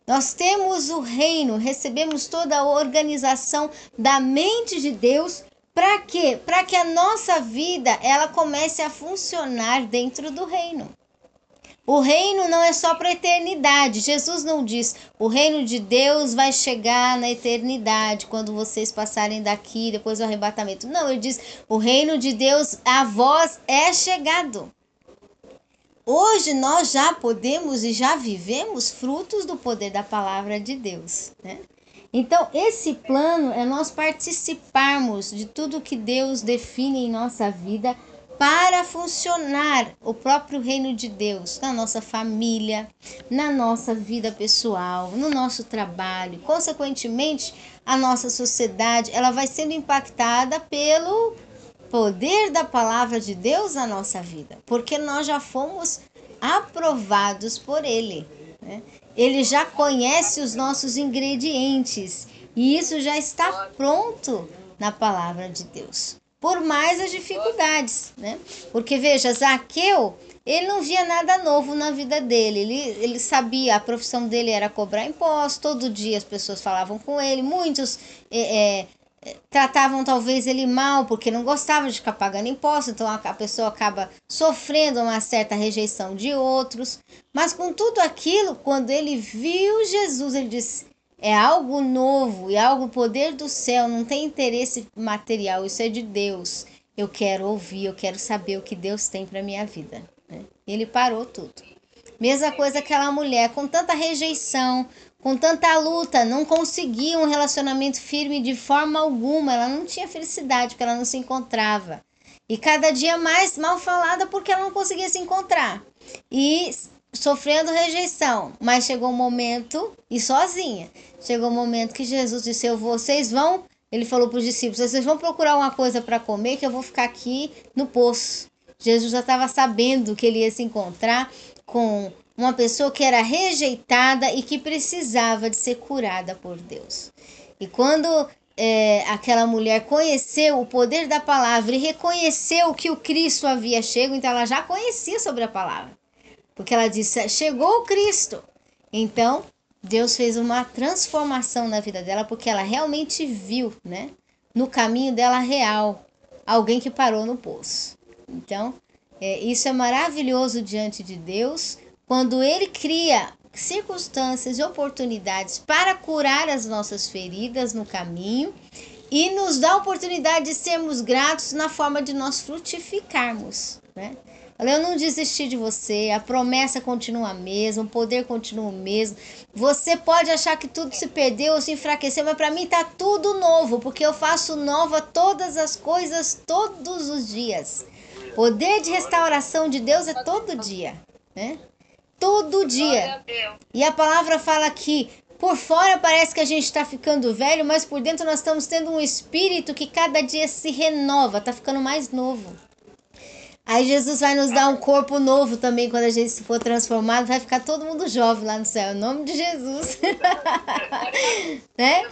Nós temos o reino, recebemos toda a organização da mente de Deus. Para quê? Para que a nossa vida ela comece a funcionar dentro do reino. O reino não é só para a eternidade. Jesus não diz, o reino de Deus vai chegar na eternidade, quando vocês passarem daqui, depois do arrebatamento. Não, ele diz, o reino de Deus, a vós é chegado. hoje nós já podemos e já vivemos frutos do poder da palavra de Deus, né? Então, esse plano é nós participarmos de tudo que Deus define em nossa vida para funcionar o próprio reino de Deus na nossa família, na nossa vida pessoal, no nosso trabalho. Consequentemente, a nossa sociedade ela vai sendo impactada pelo poder da palavra de Deus na nossa vida, porque nós já fomos aprovados por Ele, né? Ele já conhece os nossos ingredientes e isso já está pronto na palavra de Deus. Por mais as dificuldades, né? Porque veja, Zaqueu, ele não via nada novo na vida dele. Ele sabia, a profissão dele era cobrar impostos, todo dia as pessoas falavam com ele, muitos tratavam talvez ele mal porque não gostavam de ficar pagando imposto, então a pessoa acaba sofrendo uma certa rejeição de outros. Mas com tudo aquilo, quando ele viu Jesus, ele disse: é algo novo, é algo poder do céu, não tem interesse material, isso é de Deus. Eu quero ouvir, eu quero saber o que Deus tem para minha vida, né? Ele parou tudo. Mesma coisa aquela mulher, com tanta rejeição, com tanta luta, não conseguia um relacionamento firme de forma alguma. Ela não tinha felicidade, porque ela não se encontrava. E cada dia mais mal falada porque ela não conseguia se encontrar. E sofrendo rejeição. Mas chegou um momento, e sozinha, chegou um momento que Jesus disse: vocês vão, ele falou para os discípulos, vocês vão procurar uma coisa para comer, que eu vou ficar aqui no poço. Jesus já estava sabendo que ele ia se encontrar com uma pessoa que era rejeitada e que precisava de ser curada por Deus. E quando aquela mulher conheceu o poder da palavra e reconheceu que o Cristo havia chegado, então ela já conhecia sobre a palavra. Porque ela disse: chegou o Cristo. Então, Deus fez uma transformação na vida dela, porque ela realmente viu, né, no caminho dela real, alguém que parou no poço. Então, isso é maravilhoso diante de Deus, quando Ele cria circunstâncias e oportunidades para curar as nossas feridas no caminho e nos dá a oportunidade de sermos gratos na forma de nós frutificarmos, né? Eu não desisti de você, a promessa continua a mesma, o poder continua o mesmo. Você pode achar que tudo se perdeu ou se enfraqueceu, mas para mim está tudo novo, porque eu faço nova todas as coisas todos os dias. Poder de restauração de Deus é todo dia, né? Todo dia. E a palavra fala que por fora parece que a gente está ficando velho, mas por dentro nós estamos tendo um espírito que cada dia se renova, está ficando mais novo. Aí Jesus vai nos dar um corpo novo também, quando a gente for transformado, vai ficar todo mundo jovem lá no céu, em nome de Jesus. Né?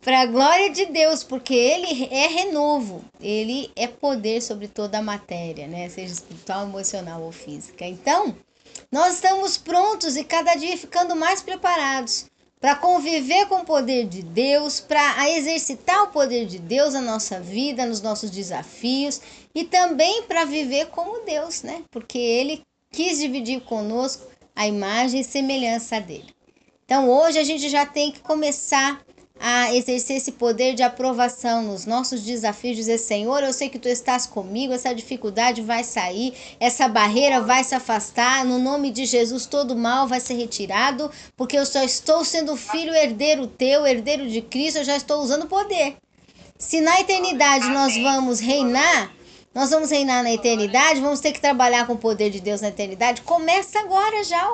Para a glória de Deus, porque Ele é renovo, Ele é poder sobre toda a matéria, né? Seja espiritual, emocional ou física. Então, nós estamos prontos e cada dia ficando mais preparados para conviver com o poder de Deus, para exercitar o poder de Deus na nossa vida, nos nossos desafios e também para viver como Deus, né? Porque Ele quis dividir conosco a imagem e semelhança dele. Então hoje a gente já tem que começar a exercer esse poder de aprovação nos nossos desafios, dizer: Senhor, eu sei que Tu estás comigo, essa dificuldade vai sair, essa barreira vai se afastar, no nome de Jesus todo mal vai ser retirado, porque eu só estou sendo filho herdeiro Teu, herdeiro de Cristo, eu já estou usando poder. Se na eternidade nós vamos reinar na eternidade, vamos ter que trabalhar com o poder de Deus na eternidade, começa agora já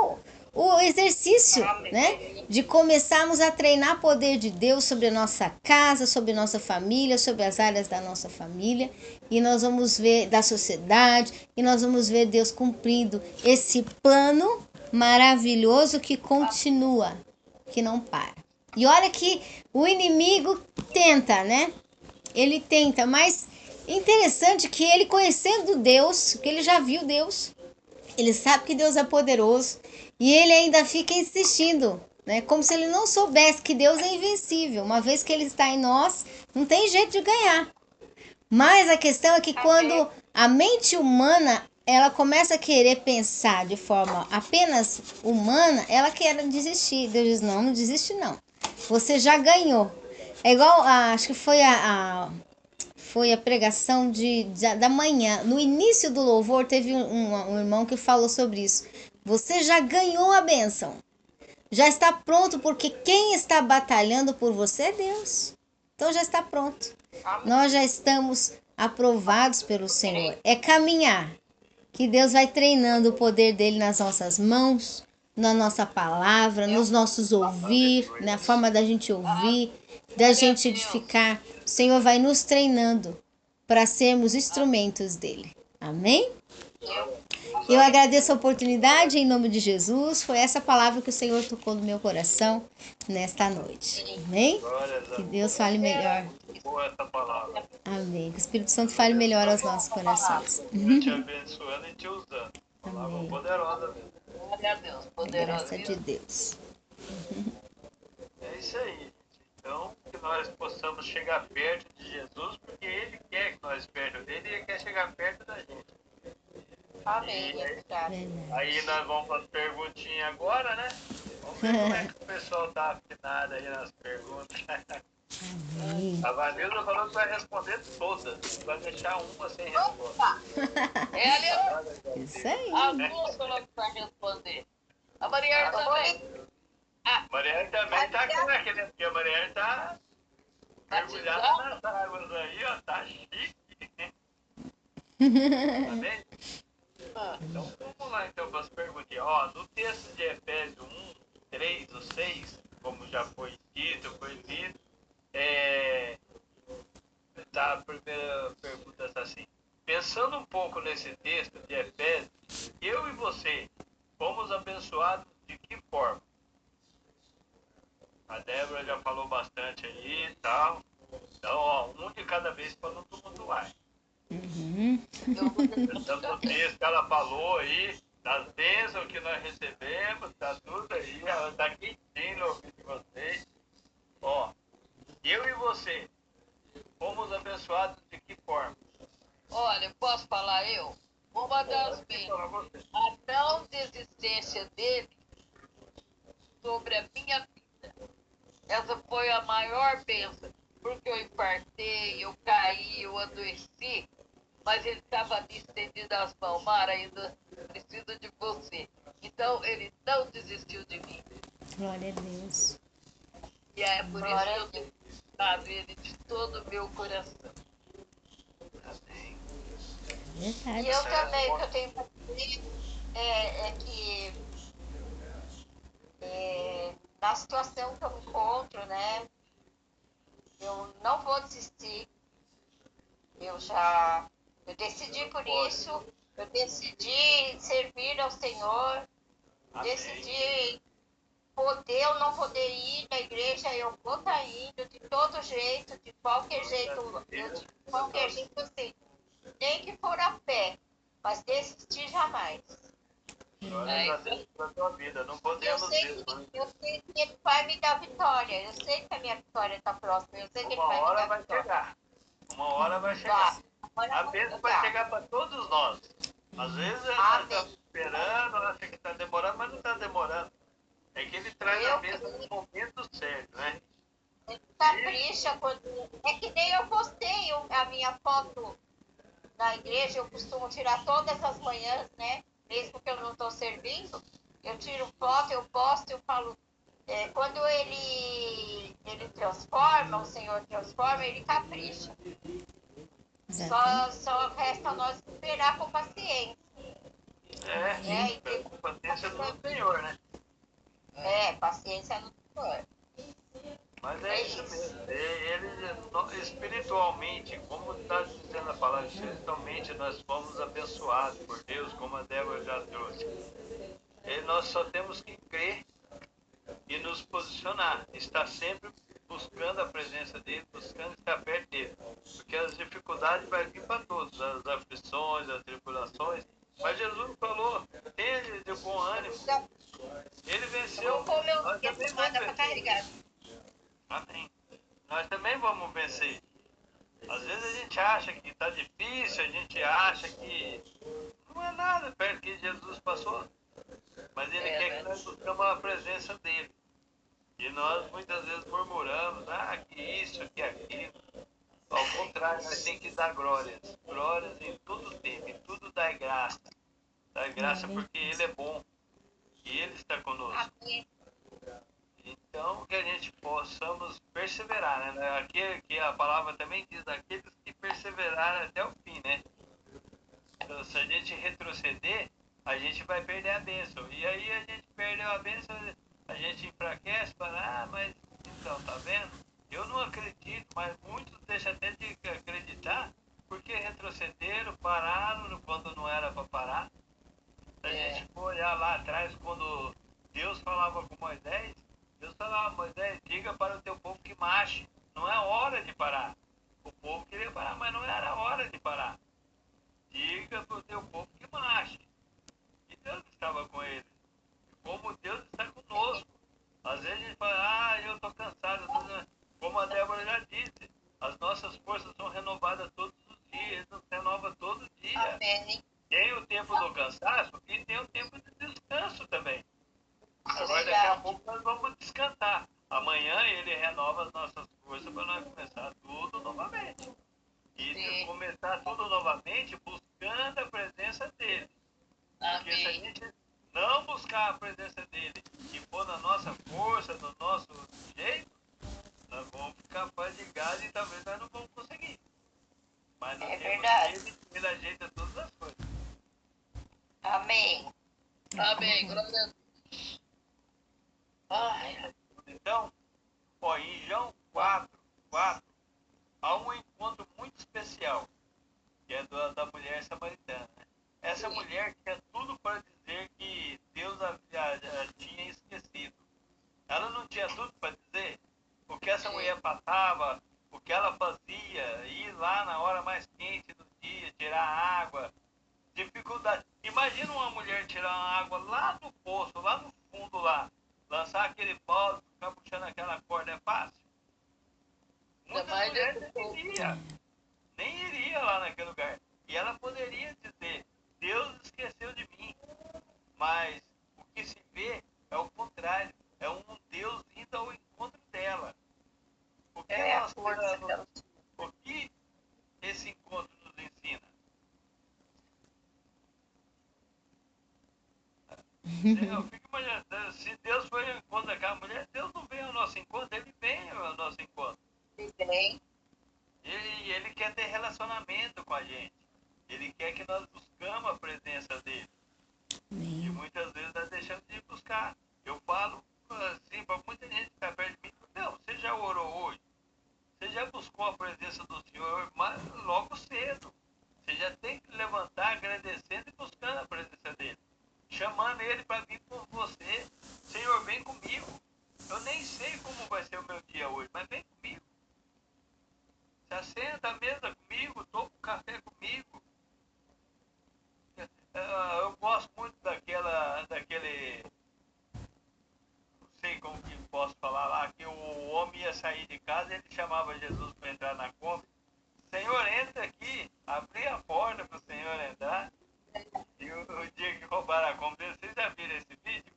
o exercício, né? De começarmos a treinar o poder de Deus sobre a nossa casa, sobre a nossa família, sobre as áreas da nossa família. E nós vamos ver da sociedade, e nós vamos ver Deus cumprindo esse plano maravilhoso que continua, que não para. E olha que o inimigo tenta, né? Ele tenta, mas interessante que ele, conhecendo Deus, que ele já viu Deus, ele sabe que Deus é poderoso, e ele ainda fica insistindo, né? Como se ele não soubesse que Deus é invencível. Uma vez que Ele está em nós, não tem jeito de ganhar. Mas a questão é que quando a mente humana ela começa a querer pensar de forma apenas humana, ela quer desistir. Deus diz: não desiste não. Você já ganhou. É igual, acho que foi foi a pregação da manhã. No início do louvor, teve um irmão que falou sobre isso. Você já ganhou a bênção. Já está pronto, porque quem está batalhando por você é Deus. Então já está pronto. Nós já estamos aprovados pelo Senhor. É caminhar. Que Deus vai treinando o poder dele nas nossas mãos, na nossa palavra, nos nossos ouvir, na forma da gente ouvir, da gente edificar. O Senhor vai nos treinando para sermos instrumentos dele. Amém? Eu agradeço a oportunidade em nome de Jesus. Foi essa palavra que o Senhor tocou no meu coração nesta noite. Amém? Que Deus fale melhor. Boa essa palavra. Amém. Que o Espírito Santo fale melhor aos nossos corações. Eu te abençoando e te usando. Palavra Amém. poderosa mesmo. Glória a Deus, A poderoso. graça de Deus. É isso aí, gente. Então, que nós possamos chegar perto de Jesus, porque Ele quer que nós perto dele e Ele quer chegar perto da gente. Amém, é verdade. Verdade. Aí nós vamos para as perguntinhas agora, né? Vamos ver como é que o pessoal tá afinado aí nas perguntas. Amém. A Vanilda falou que vai responder todas. Vai deixar uma sem resposta. Opa! Ela Isso aí. as duas falou que vai responder. A Maria também. Mariane também tá craque, né? Porque a Mariane tá mergulhada nas águas aí, ó. Tá chique. Tá bem? Então vamos lá então para as perguntinhas. Ó, no texto de Efésios 1, 3 ou 6, como já foi dito, foi lido, tá, a primeira pergunta está assim. Pensando um pouco nesse texto de Efésios, eu e você fomos abençoados de que forma? A Débora já falou bastante aí e tal. Então, ó, um de cada vez para não tumultuar. Uhum. Então, o texto que ela falou aí, das bênçãos que nós recebemos, tá tudo aí, ela tá quentinha no ouvido de vocês. Ó, eu e você fomos abençoados de que forma? Olha, posso falar eu? Uma das bênçãos, a não desistência dele sobre a minha vida. Essa foi a maior bênção, porque eu infartei, eu caí, eu adoeci, mas ele estava ali estendido as mãos. Mara, ainda preciso de você. Então, ele não desistiu de mim. Glória a Deus. E é por isso que eu tenho buscado ele de todo o meu coração. Verdade. E eu também, o que eu tenho para dizer é que na situação que eu me encontro, né, eu não vou desistir. Eu decidi por isso, eu decidi servir ao Senhor, decidi poder ou não poder ir na igreja, eu vou estar indo de todo jeito, de qualquer jeito assim, nem que for a pé, mas desistir jamais. Glória a Deus pela tua vida, não Eu podemos sei mesmo. que Ele vai me dar vitória, eu sei que a minha vitória está próxima, eu sei que Ele Uma vai me hora dar vai vitória. chegar. Uma hora vai chegar. A bênção vai chegar para todos nós. Às vezes nós estamos esperando, acha que está demorando, mas não está demorando. É que ele traz a bênção no momento certo, né? Ele capricha quando... É que nem eu postei a minha foto na igreja, eu costumo tirar todas as manhãs, né? Mesmo que eu não estou servindo, eu tiro foto, eu posto, eu falo... quando ele transforma, o Senhor transforma, ele capricha. Só resta nós esperar com paciência. Com paciência do Senhor, né? Paciência no Senhor. Mas é isso mesmo. Ele, espiritualmente, como está dizendo a palavra, espiritualmente nós fomos abençoados por Deus, como a Débora já trouxe. E nós só temos que crer e nos posicionar, estar sempre buscando a presença dele, buscando estar perto dele. Porque as dificuldades vão vir para todos, as aflições, as tribulações. Mas Jesus falou, tenha de bom ânimo. Ele venceu. Nós também vamos vencer. Amém. Nós também vamos vencer. Às vezes a gente acha que está difícil, a gente acha que não é nada perto que Jesus passou. Mas ele quer que nós buscamos a presença dele. E nós muitas vezes murmuramos, que isso, que aquilo. Ao contrário, nós temos que dar glórias. Glórias em todo tempo, em tudo dá graça. Dá graça porque Ele é bom e Ele está conosco. Amém. Então, que a gente possamos perseverar, né? Aqui que a palavra também diz, aqueles que perseverarem até o fim, né? Então, se a gente retroceder, a gente vai perder a bênção. E aí a gente perdeu a bênção, a gente enfraquece, fala, mas então, tá vendo? Eu não acredito, mas muitos deixam até de acreditar, porque retrocederam, pararam quando não era para parar. Se a gente for olhar lá atrás, quando Deus falava com Moisés, Deus falava, Moisés, diga para o teu povo que marche. Não é hora de parar. O povo queria parar, mas não era hora de parar. Diga para o teu povo que marche. E Deus estava com ele. Como Deus está conosco. Às vezes a gente fala, eu estou cansado. Como a Débora já disse, as nossas forças são renovadas todos os dias. Nos renova todo dia. Amém. Tem o tempo do cansaço e tem o tempo de descanso também. Agora daqui a Verdade. pouco nós vamos descansar. Amanhã ele renova as nossas forças para nós começar tudo novamente. E Sim. começar tudo novamente buscando a presença dele. Porque se a Amém. gente não buscar a presença dele e for na nossa força, no nosso jeito, nós vamos ficar fadigados e talvez nós não vamos conseguir. Mas nós É temos verdade. ele ajeita todas as coisas. Amém. Amém. Glória a Deus. Ai, então, em João 4, há um encontro muito especial, que é da mulher samaritana. Né? Essa mulher tinha tudo para dizer que Deus a tinha esquecido. Ela não tinha tudo para dizer o que essa mulher passava, o que ela fazia, ir lá na hora mais quente do dia, tirar água, dificuldade. Imagina uma mulher tirar uma água lá do poço, lá no fundo lá, lançar aquele balde, ficar puxando aquela corda, é fácil? Muitas mais mulheres desse nem iria lá naquele lugar. E ela poderia dizer, Deus esqueceu de mim. Mas o que se vê é o contrário. É um Deus indo ao encontro dela. O que, É a força dela. o que esse encontro nos ensina? Eu fico imaginando, se Deus foi ao encontro daquela mulher, Deus não vem ao nosso encontro, Ele vem ao nosso encontro. Bem. Ele quer ter relacionamento com a gente. Ele quer que nós buscamos a presença dele. E muitas vezes nós deixamos de buscar. Eu falo assim para muita gente que está perto de mim, não, você já orou hoje? Você já buscou a presença do Senhor mas logo cedo. Você já tem que levantar agradecendo e buscando a presença dele. Chamando ele para vir por você. Senhor, vem comigo. Eu nem sei como vai ser o meu dia hoje, mas vem comigo. Se assenta à mesa comigo, toma um café comigo. Eu gosto muito daquele, não sei como que posso falar lá, que o homem ia sair de casa e ele chamava Jesus para entrar na Kombi. Senhor, entra aqui, abri a porta para o Senhor entrar. E o dia que roubaram a Kombi, vocês já viram esse vídeo?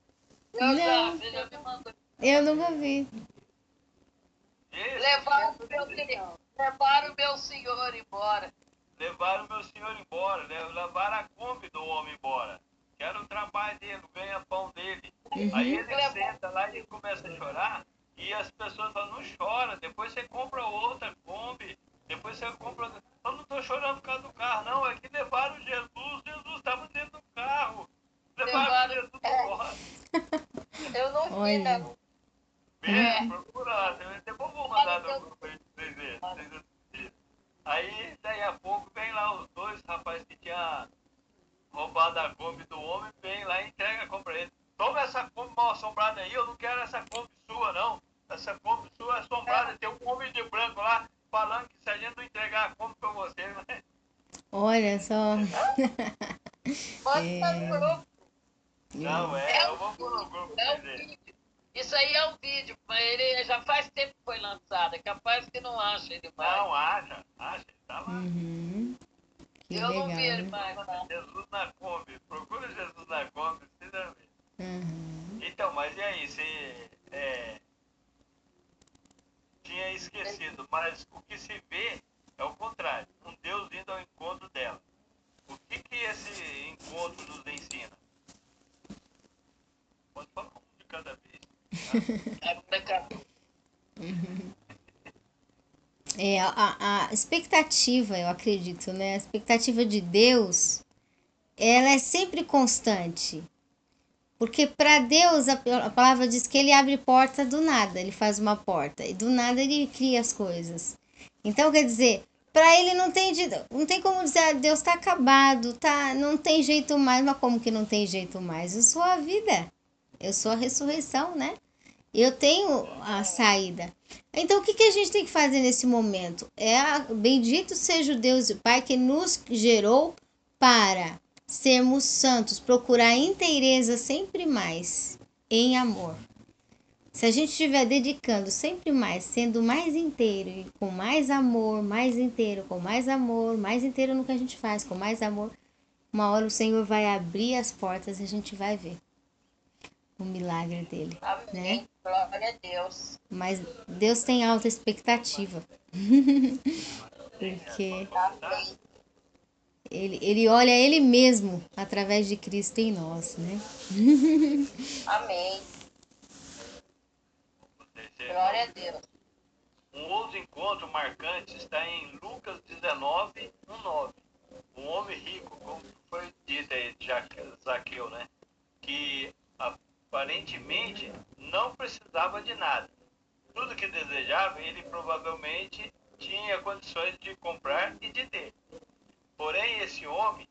Eu já, Não. você já me mandou. Eu nunca vi. Levaram o meu senhor embora. Levaram o meu senhor embora, né? Levaram a Kombi do homem embora. Que era o trabalho dele, o ganha-pão dele. Aí ele senta lá e começa a chorar. E as pessoas falam, não chora, depois você compra outra Kombi. Depois você compra outra. Eu não estou chorando por causa do carro, não. É que levaram Jesus estava dentro do carro. Levaram Jesus embora. Eu não vi, Olha. não. Procura lá. Depois eu vou mandar no grupo aí pra vocês verem. Vocês assistirem. Aí, daí a pouco, vem lá os dois rapazes que tinham roubado a Kombi do homem, vem lá e entrega a Kombi pra ele. Toma essa Kombi mal assombrada aí, eu não quero essa Kombi sua, não. Essa Kombi sua é assombrada, tem um homem de branco lá, falando que se a gente não entregar a Kombi pra você, né? Olha só. Manda no grupo. Não, eu vou pôr no grupo pra É vocês um verem. vídeo. Isso aí é um vídeo, mas ele já faz tempo que foi lançado. É capaz que não acha ele mais. Não, acha, tá lá. Uhum. Que Eu legal, não vi ele né? mais, não. Jesus na Kombi, procura Jesus na Kombi, vocês vão ver. Uhum. Então, mas e aí, você tinha esquecido, mas o que se vê contrário, um Deus indo ao encontro dela. O que esse encontro nos ensina? Pode falar um de cada vez. A expectativa, eu acredito, né? A expectativa de Deus, ela é sempre constante. Porque para Deus, a palavra diz que ele abre porta do nada, ele faz uma porta. E do nada ele cria as coisas. Então, quer dizer, para ele não tem como dizer, Deus está acabado, não tem jeito mais. Mas como que não tem jeito mais? Eu sou a vida, eu sou a ressurreição, né? Eu tenho a saída. Então, o que a gente tem que fazer nesse momento? Bendito seja o Deus e o Pai que nos gerou para sermos santos, procurar inteireza sempre mais em amor. Se a gente estiver dedicando sempre mais, sendo mais inteiro e com mais amor, mais inteiro, com mais amor, mais inteiro no que a gente faz, com mais amor, uma hora o Senhor vai abrir as portas e a gente vai ver o milagre dele. Amém. Né? Glória a Deus. Mas Deus tem alta expectativa. Porque Amém. ele olha ele mesmo através de Cristo em nós, né? Amém. Glória a Deus. Um outro encontro marcante está em Lucas 19, 1:9. Um homem rico, como foi dito aí de Zaqueu, né? Que aparentemente não precisava de nada. Tudo que desejava, ele provavelmente tinha condições de comprar e de ter. Porém, esse homem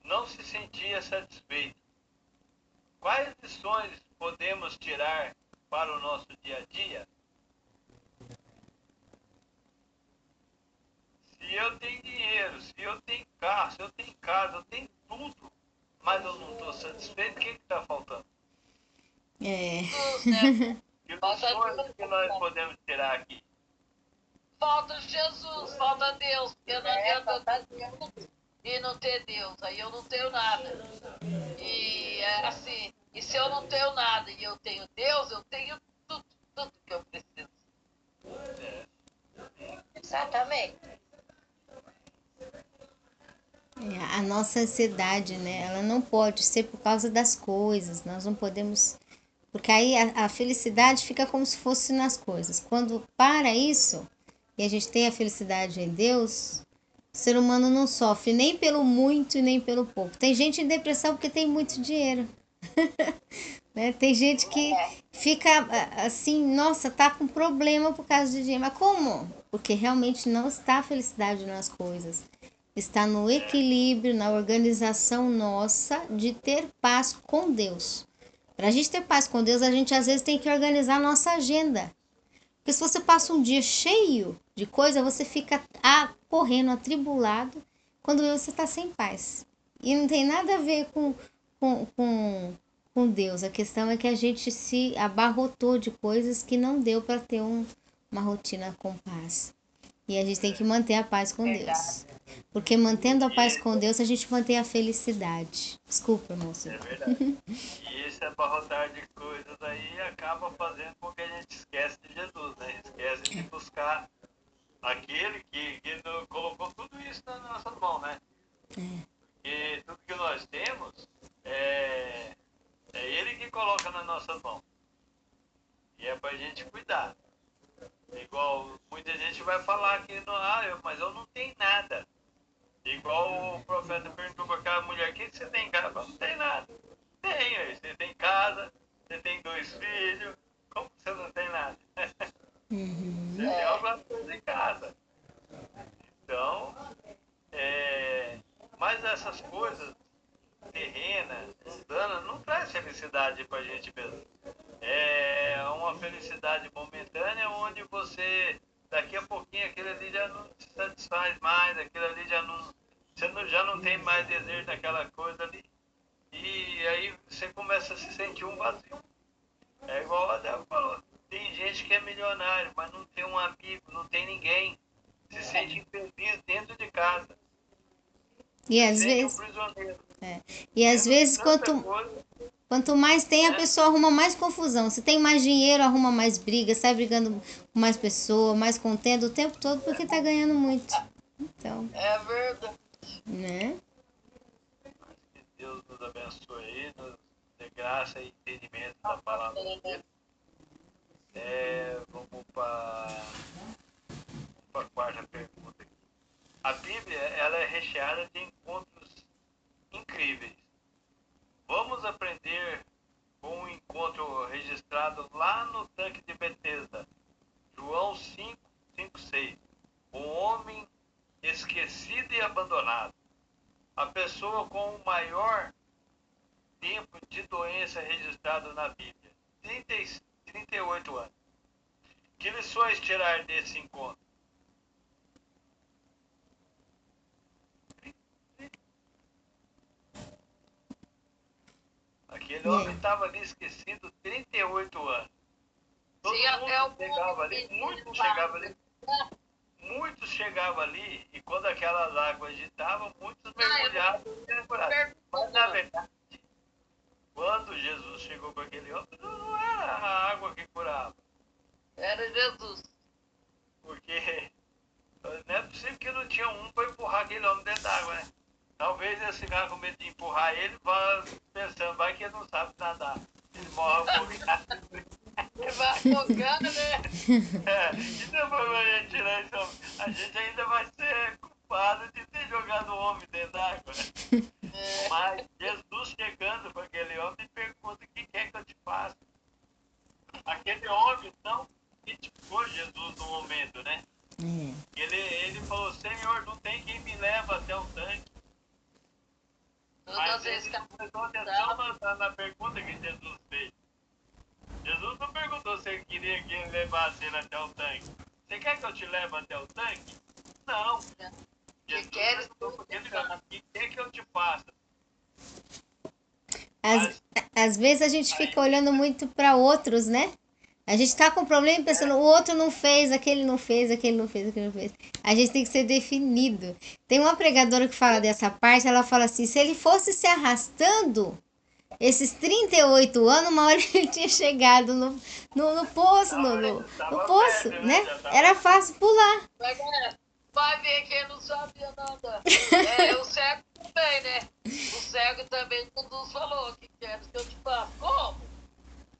não se sentia satisfeito. Quais lições podemos tirar para o nosso dia a dia? Se eu tenho dinheiro, se eu tenho carro, se eu tenho casa, eu tenho tudo, mas eu não estou satisfeito, o que está faltando? Jesus, né? Que lições que nós podemos tirar aqui? Falta Jesus, falta Deus, porque não adianta eu ter tudo e não ter Deus, aí eu não tenho nada. E é assim, e se eu não tenho nada e eu tenho Deus, eu tenho tudo que eu preciso. Exatamente. A nossa ansiedade, né? Ela não pode ser por causa das coisas. Nós não podemos. Porque aí a felicidade fica como se fosse nas coisas. Quando para isso, e a gente tem a felicidade em Deus, o ser humano não sofre nem pelo muito e nem pelo pouco. Tem gente em depressão porque tem muito dinheiro. Né? Tem gente que fica assim, nossa, tá com problema por causa de dinheiro. Mas como? Porque realmente não está a felicidade nas coisas. Está no equilíbrio, na organização nossa de ter paz com Deus. Para a gente ter paz com Deus, a gente às vezes tem que organizar a nossa agenda. Porque se você passa um dia cheio de coisa, você fica correndo, atribulado, quando você está sem paz. E não tem nada a ver com Deus. A questão é que a gente se abarrotou de coisas que não deu para ter uma rotina com paz. E a gente tem que manter a paz com Deus. Porque mantendo a paz com Deus, a gente mantém a felicidade. Desculpa, moço. É verdade. E esse abarrotar de coisas aí acaba fazendo com que a gente esquece de Jesus, né? Esquece de buscar aquele que colocou tudo isso nas nossas mãos, né? E tudo que nós temos é ele que coloca nas nossas mãos. E é pra gente cuidar. Igual muita gente vai falar que mas eu não tenho nada. Igual o profeta perguntou com aquela mulher, o que você tem em casa? Não tem nada. Tem, você tem casa, você tem 2 filhos, como você não tem nada? Você tem algumas coisas em casa. Então, mas essas coisas terrenas, mundanas, não traz felicidade pra gente mesmo. É uma felicidade momentânea onde você, daqui a pouquinho, aquilo ali já não te satisfaz mais, aquilo ali já não tem mais desejo daquela coisa ali. E aí você começa a se sentir um vazio. É igual a Adel falou, tem gente que é milionário, mas não tem um amigo, não tem ninguém. Se sente infeliz dentro de casa. E às vezes, quanto mais tem, a pessoa arruma mais confusão. Se tem mais dinheiro, arruma mais briga, sai brigando com mais pessoas, mais contendo o tempo todo porque tá ganhando muito. Então, É verdade. né? Que Deus nos abençoe aí, nos dê graça e entendimento da palavra de Deus. Vamos para a quarta pergunta aqui. A Bíblia, ela é recheada de encontros incríveis. Vamos aprender com um encontro registrado lá no tanque de Betesda, João 5:6. O homem esquecido e abandonado. A pessoa com o maior tempo de doença registrado na Bíblia, 38 anos. Que lições tirar desse encontro? Aquele homem estava ali esquecido 38 anos. Todo mundo chegava ali, muitos chegavam ali, e quando aquelas águas agitavam, muitos mergulhavam e eram curados. Mas na verdade, quando Jesus chegou com aquele homem, não era a água que curava. Era Jesus. Porque não é possível que não tinha um para empurrar aquele homem dentro d'água, né? Talvez esse cara com medo de empurrar ele, vá pensando, vai que ele não sabe nadar. Ele morre afogado. Ele vai afogando, né? E depois a gente tirar esse homem, a gente ainda vai ser culpado de ter jogado o homem dentro d'água. Mas Jesus chegando para aquele homem pergunta: o que quer que eu te faça? Aquele homem não criticou Jesus no momento, né? Ele falou: Senhor, não tem quem me leva até o tanque. Mas ele prestou atenção na pergunta que Jesus fez. Jesus não perguntou se ele queria que ele levasse ele até o tanque. Você quer que eu te leve até o tanque? Não. Jesus perguntou porque ele falou: o que quer que eu te faça? Às vezes a gente fica olhando muito para outros, né? A gente tá com problema pensando, o outro não fez, aquele não fez, aquele não fez, aquele não fez. A gente tem que ser definido. Tem uma pregadora que fala dessa parte, ela fala assim, se ele fosse se arrastando, esses 38 anos, uma hora ele tinha chegado no poço, no poço, né? Era fácil pular. Vai ver que ele não sabia nada. O cego também, né? O cego também, Jesus falou que quer que eu te faça. Como?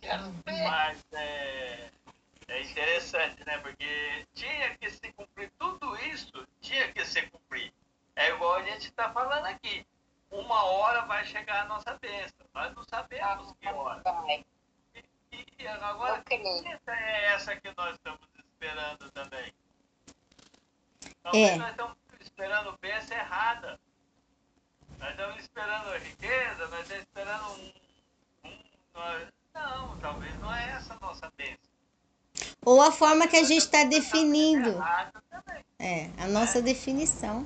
Quero ver. Mas é interessante, né? Porque tinha que se cumprir tudo isso, tinha que se cumprir. É igual a gente está falando aqui. Uma hora vai chegar a nossa bênção. Nós não sabemos que hora. E agora, que é essa que nós estamos esperando também? Talvez nós estamos esperando bênção errada. Nós estamos esperando riqueza, nós estamos esperando não, talvez não é essa a nossa bênção. Ou a forma que a gente está definindo. A nossa definição.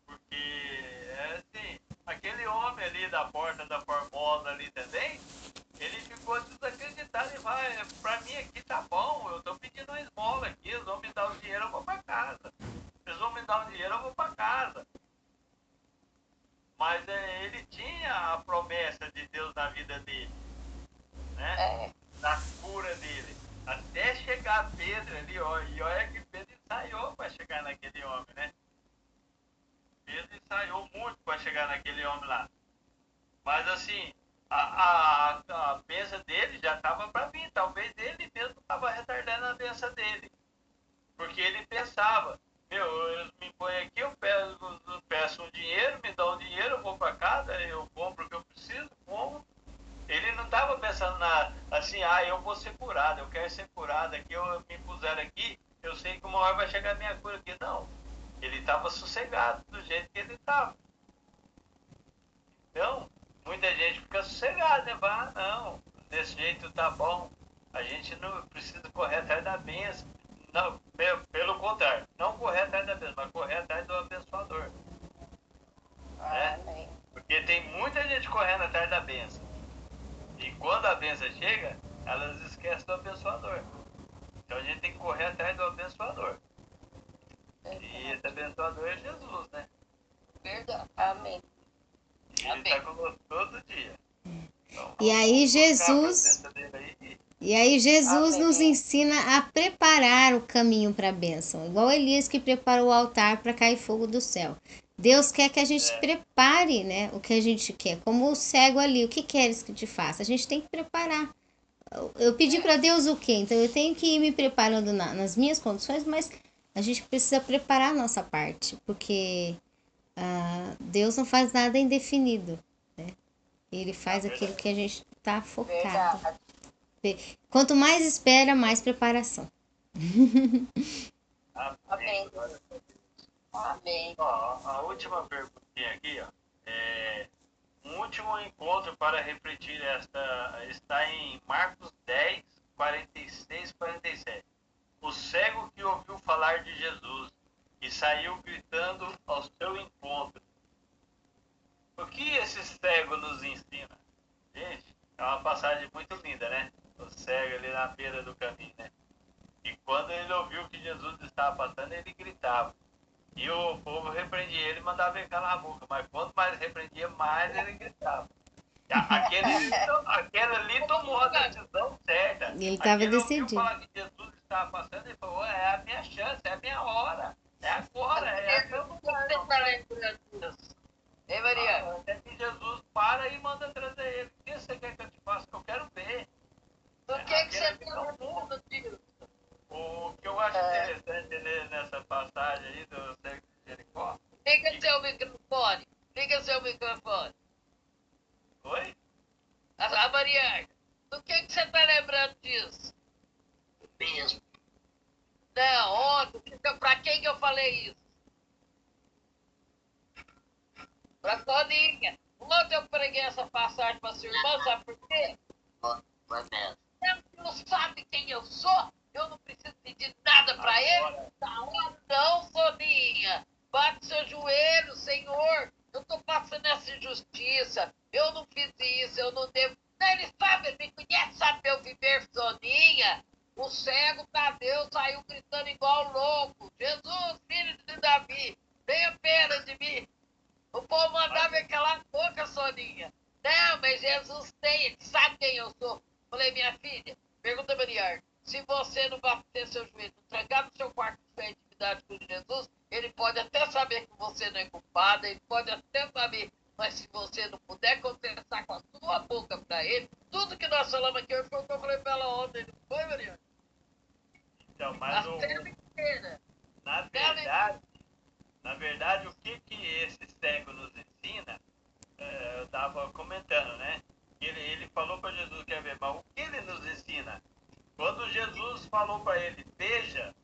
Porque, assim, aquele homem ali da porta da Formosa ali também, ele ficou desacreditado e vai, pra mim aqui tá bom, eu tô pedindo uma esmola aqui, eles vão me dar o dinheiro, eu vou pra casa. Eles vão me dar o dinheiro, eu vou pra casa. Mas ele tinha a promessa de Deus na vida dele, né? Na cura dele. Até chegar Pedro ali, ó, e olha que Pedro ensaiou para chegar naquele homem, né? Pedro ensaiou muito para chegar naquele homem lá. Mas assim, a bênção dele já estava para vir. Talvez ele mesmo estava retardando a bênção dele. Porque ele pensava, eles me põem aqui, eu peço um dinheiro, me dão um dinheiro, eu vou para casa, eu compro o que eu preciso, como. Ele não estava pensando assim, eu vou ser curado, eu quero ser curado, aqui me puseram aqui, eu sei que uma hora vai chegar a minha cura aqui. Não, ele estava sossegado do jeito que ele estava. Então, muita gente fica sossegada, né? Não, desse jeito tá bom, a gente não precisa correr atrás da bênção. Não, pelo contrário, não correr atrás da bênção, mas correr atrás do abençoador. Né? Porque tem muita gente correndo atrás da bênção. E quando a bênção chega, elas esquecem do abençoador. Então a gente tem que correr atrás do abençoador. E esse abençoador é Jesus, né? Verdade. Amém. E ele está conosco todo dia. Então, E aí Jesus... E aí Jesus Amém. nos ensina a preparar o caminho para a bênção, igual Elias que preparou o altar para cair fogo do céu. Deus quer que a gente prepare, né, o que a gente quer, como o cego ali, o que queres que te faça? A gente tem que preparar. Eu pedi para Deus o quê? Então eu tenho que ir me preparando nas minhas condições, mas a gente precisa preparar a nossa parte, porque Deus não faz nada indefinido, né? Ele faz aquilo que a gente está focado. Verdade. Quanto mais espera, mais preparação. Amém. Amém. Ó, a última perguntinha aqui, ó. Um último encontro para refletir está em Marcos 10, 46, 47. O cego que ouviu falar de Jesus e saiu gritando ao seu encontro. O que esse cego nos ensina? Gente, é uma passagem muito linda, né? O cego ali na beira do caminho, né? E quando ele ouviu que Jesus estava passando, ele gritava. E o povo repreendia ele e mandava ele calar a boca. Mas quanto mais repreendia, mais ele gritava. Aquele ali tomou a decisão certa. Ele estava Aquele ouviu decidido. falar que Jesus estava passando e falou, é a minha chance, é a minha hora. É agora, é meu lugar. Você tá lembrando disso? Hein, Maria? Até que Jesus para e manda trazer ele. O que você quer que eu te faça? Eu quero ver. Do que você tá lembrando disso? O que eu acho interessante nessa passagem aí do cego de Jericó. Liga seu microfone. Liga seu microfone. Oi? A Maria, do que você tá lembrando disso? Mesmo. Não, pra quem que eu falei isso? Pra Toninha. Ontem eu preguei essa passagem pra sua irmã, sabe por quê? Foi mesmo. Ele não sabe quem eu sou, eu não preciso pedir nada pra ele. Não, Soninha. Bate seu joelho, Senhor. Eu tô passando essa injustiça. Eu não fiz isso, eu não devo. Não, ele sabe, ele me conhece, sabe meu viver, Soninha. O cego Tadeu saiu gritando igual louco. Jesus, filho de Davi, tenha pena de mim. O povo mandava eu calar a boca, Soninha. Não, mas Jesus tem, ele sabe quem eu sou. Falei, minha filha, pergunta, Maria, se você não bater seu joelho, não trancar no seu quarto de fé intimidade com Jesus, ele pode até saber que você não é culpada, ele pode até saber, mas se você não puder confessar com a sua boca para ele, tudo que nós falamos aqui hoje foi o que eu falei para ela ontem, não foi, Maria? Então, mas na verdade, o que esse cego nos ensina, eu estava comentando, né? Ele falou para Jesus, quer ver, mas o que ele nos ensina? Quando Jesus falou para ele, veja,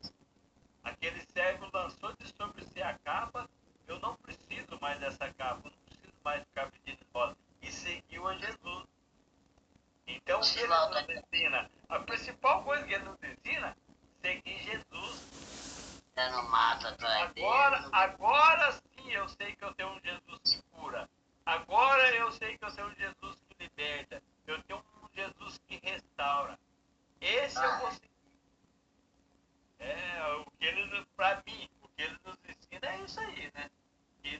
aquele cego lançou de sobre si a capa, eu não preciso mais dessa capa, eu não preciso mais ficar pedindo esmola. E seguiu a Jesus. Então, o que ele nos ensina? A principal coisa que ele nos ensina, seguir Jesus. Você não mata atrás dele. Agora sim eu sei que eu tenho um Jesus que cura. Agora eu sei que eu tenho um Jesus que liberta. Eu tenho um Jesus que restaura. Esse eu vou seguir. O que ele, pra mim, o que ele nos ensina é isso aí, né? E,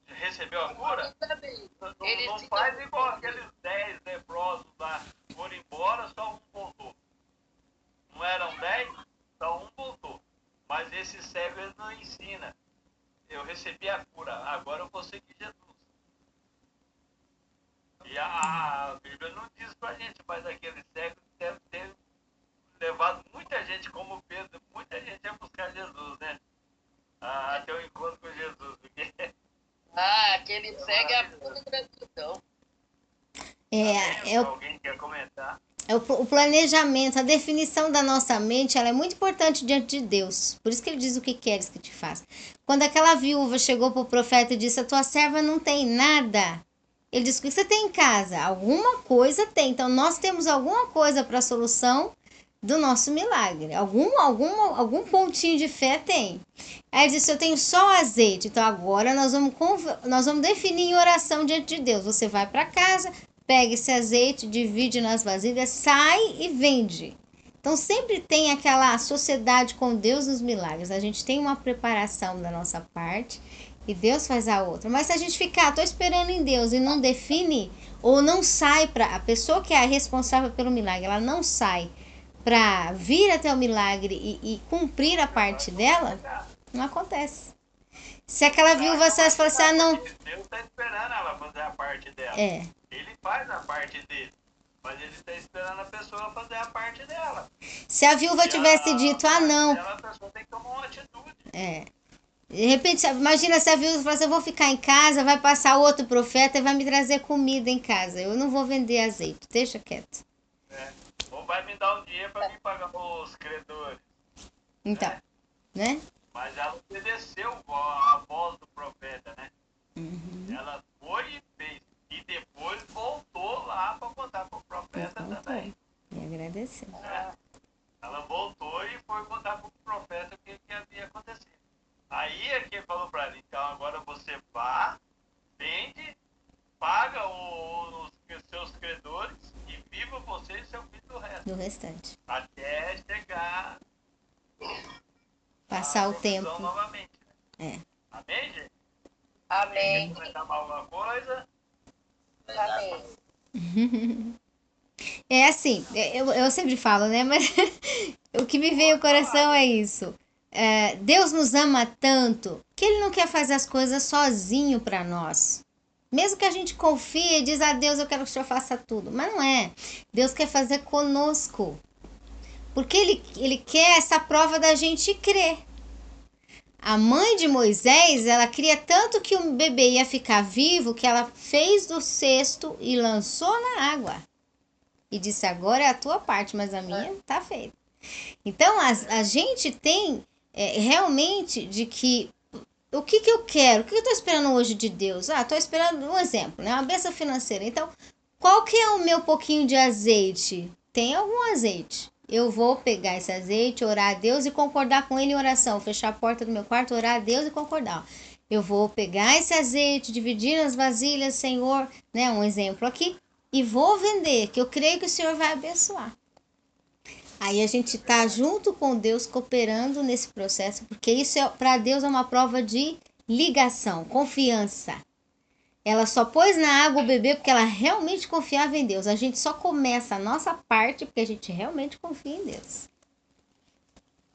recebeu a cura? Não faz igual aqueles 10 leprosos lá. Foram embora, só um voltou. Não eram 10, só um voltou. Mas esse cego ele não ensina. Eu recebi a cura, agora eu vou seguir Jesus. E a Bíblia não diz pra gente, mas aquele cego deve ter levado muita gente, como Pedro, muita gente a buscar Jesus, né? Até o encontro com Jesus. Aquele cego é a pura gratidão. Alguém quer comentar? O planejamento, a definição da nossa mente, ela é muito importante diante de Deus. Por isso que ele diz o que queres que te faça. Quando aquela viúva chegou para o profeta e disse, a tua serva não tem nada. Ele disse, o que você tem em casa? Alguma coisa tem. Então, nós temos alguma coisa para a solução do nosso milagre. Algum pontinho de fé tem. Aí ele disse, eu tenho só azeite. Então, agora nós vamos definir em oração diante de Deus. Você vai para casa, pega esse azeite, divide nas vasilhas, sai e vende. Então, sempre tem aquela sociedade com Deus nos milagres. A gente tem uma preparação da nossa parte E Deus faz a outra. Mas se a gente ficar, tô esperando em Deus e não define, ou não sai para a pessoa que é a responsável pelo milagre, ela não sai para vir até o milagre e cumprir a parte dela, não acontece. Se aquela viúva César falar assim, não. Deus está esperando ela fazer a parte dela. É. Ele faz a parte dele. Mas ele está esperando a pessoa fazer a parte dela. Se a viúva tivesse dito, não. A pessoa tem que tomar uma atitude. De repente, imagina se a viúva falasse, assim, eu vou ficar em casa, vai passar outro profeta e vai me trazer comida em casa. Eu não vou vender azeite, deixa quieto. Ou vai me dar um dinheiro para me pagar os credores. Então, né? Mas ela obedeceu a voz do profeta, né? Ela foi e fez. E depois voltou lá para contar para o profeta também. E agradeceu. Ela voltou e foi contar para o profeta o que havia acontecido. Aí é que ele falou para ela, então agora você vá, vende, paga os seus credores e viva você e seu filho do restante. Até chegar... Passar o tempo. Novamente. Amém, gente? Amém. Vai dar alguma coisa? Amém. É assim, eu sempre falo, né? Mas o que me veio ao coração é isso. Deus nos ama tanto que Ele não quer fazer as coisas sozinho para nós. Mesmo que a gente confie e diz a Deus, eu quero que o Senhor faça tudo. Mas não é. Deus quer fazer conosco. Porque ele quer essa prova da gente crer. A mãe de Moisés, ela queria tanto que o bebê ia ficar vivo que ela fez do cesto e lançou na água. E disse, agora é a tua parte, mas a minha tá feita. Então, a gente tem realmente de que, o que eu quero? O que eu tô esperando hoje de Deus? Tô esperando um exemplo, né? Uma bênção financeira. Então, qual que é o meu pouquinho de azeite? Tem algum azeite? Eu vou pegar esse azeite, orar a Deus e concordar com ele em oração. Fechar a porta do meu quarto, orar a Deus e concordar. Eu vou pegar esse azeite, dividir nas vasilhas, Senhor, né? Um exemplo aqui. E vou vender, que eu creio que o Senhor vai abençoar. Aí a gente tá junto com Deus, cooperando nesse processo, porque isso para Deus é uma prova de ligação, confiança. Ela só pôs na água o bebê porque ela realmente confiava em Deus. A gente só começa a nossa parte porque a gente realmente confia em Deus.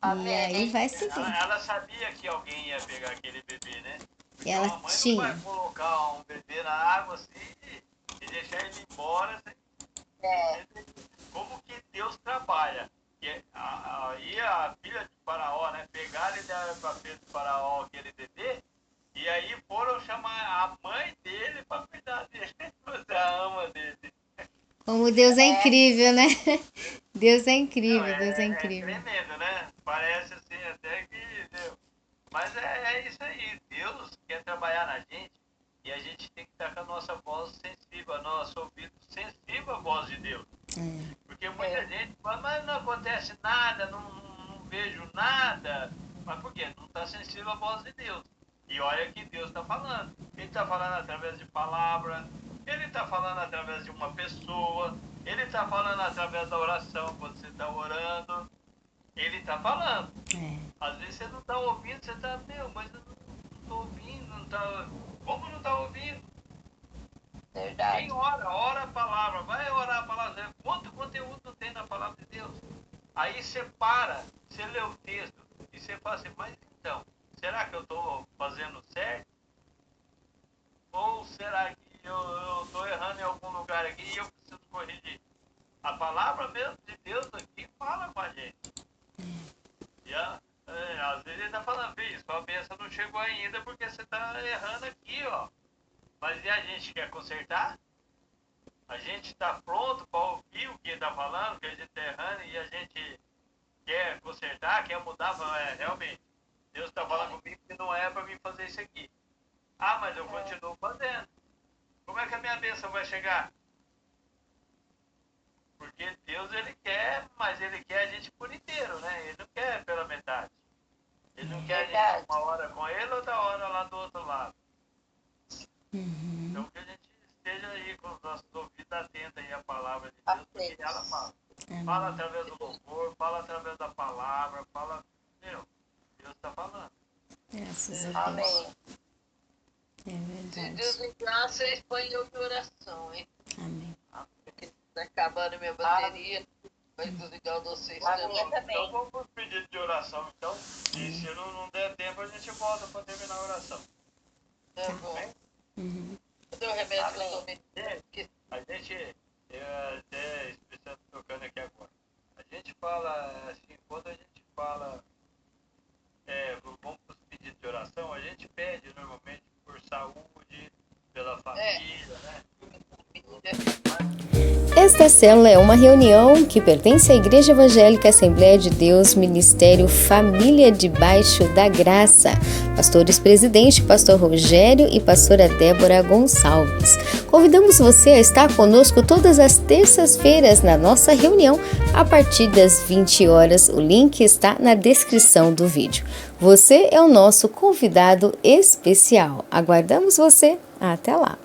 Amém. E aí vai seguir. Ela sabia que alguém ia pegar aquele bebê, né? Porque ela uma mãe tinha. não vai colocar um bebê na água assim e deixar ele embora. Como que Deus trabalha? Aí a filha de Faraó, né? Pegaram e deram para a filha de Faraó aquele bebê. E aí foram chamar a mãe dele para cuidar dele, fazer a ama dele. Como Deus é incrível, né? Deus é incrível, Não, Deus é incrível. É tremendo, né? Parece assim até que... Mas é isso aí. Deus quer trabalhar na gente e a gente tem que estar com a nossa voz sensível, nosso ouvido sensível à voz de Deus. Porque muita gente fala, mas não acontece nada, não vejo nada. Mas por quê? Não está sensível à voz de Deus. E olha que Deus está falando. Ele está falando através de palavra, Ele está falando através de uma pessoa, Ele está falando através da oração, quando você está orando. Ele está falando. Às vezes você não está ouvindo, você está, mas eu não estou ouvindo, não tá... Como não está ouvindo? Verdade. Quem ora a palavra, vai orar a palavra. Quanto conteúdo tem na palavra de Deus? Aí você para, você lê o texto e você fala assim, mas então, será que eu estou fazendo certo? Ou será que eu estou errando em algum lugar aqui e eu preciso corrigir? A palavra mesmo de Deus aqui fala com a gente. E às vezes ele está falando, filho, sua bênção não chegou ainda porque você está errando aqui, ó. Mas e a gente quer consertar? A gente está pronto para ouvir o que ele está falando, que a gente está errando e a gente quer consertar, quer mudar, realmente. Deus está falando comigo que não é para mim fazer isso aqui. Mas eu continuo fazendo. Como é que a minha bênção vai chegar? Porque Deus, Ele quer, mas Ele quer a gente por inteiro, né? Ele não quer pela metade. Ele não quer a gente uma hora com Ele, outra hora lá do outro lado. Então que a gente esteja aí com os nossos ouvidos atentos aí à palavra de Deus, porque ela fala. Fala através do louvor, fala através da palavra, fala... Deus está falando. Graças a Deus. Amém. É Se verdade. desligar, vocês põem eu de oração, hein? Amém. Porque tá acabando minha bateria. Vai desligar vocês também. Então vamos pro pedido de oração, então. E se não der tempo, a gente volta para terminar a oração. Tá bom. Uhum. Cadê o remédio que eu tomei? A gente, até especialmente tocando aqui agora, a gente fala, assim, quando a gente fala, vamos para os pedidos de oração, a gente pede normalmente por saúde, pela família, né? Esta célula é uma reunião que pertence à Igreja Evangélica Assembleia de Deus, Ministério Família Debaixo da Graça. Pastores presidente, pastor Rogério e pastora Débora Gonçalves. Convidamos você a estar conosco todas as terças-feiras na nossa reunião, a partir das 20 horas. O link está na descrição do vídeo. Você é o nosso convidado especial. Aguardamos você. Até lá!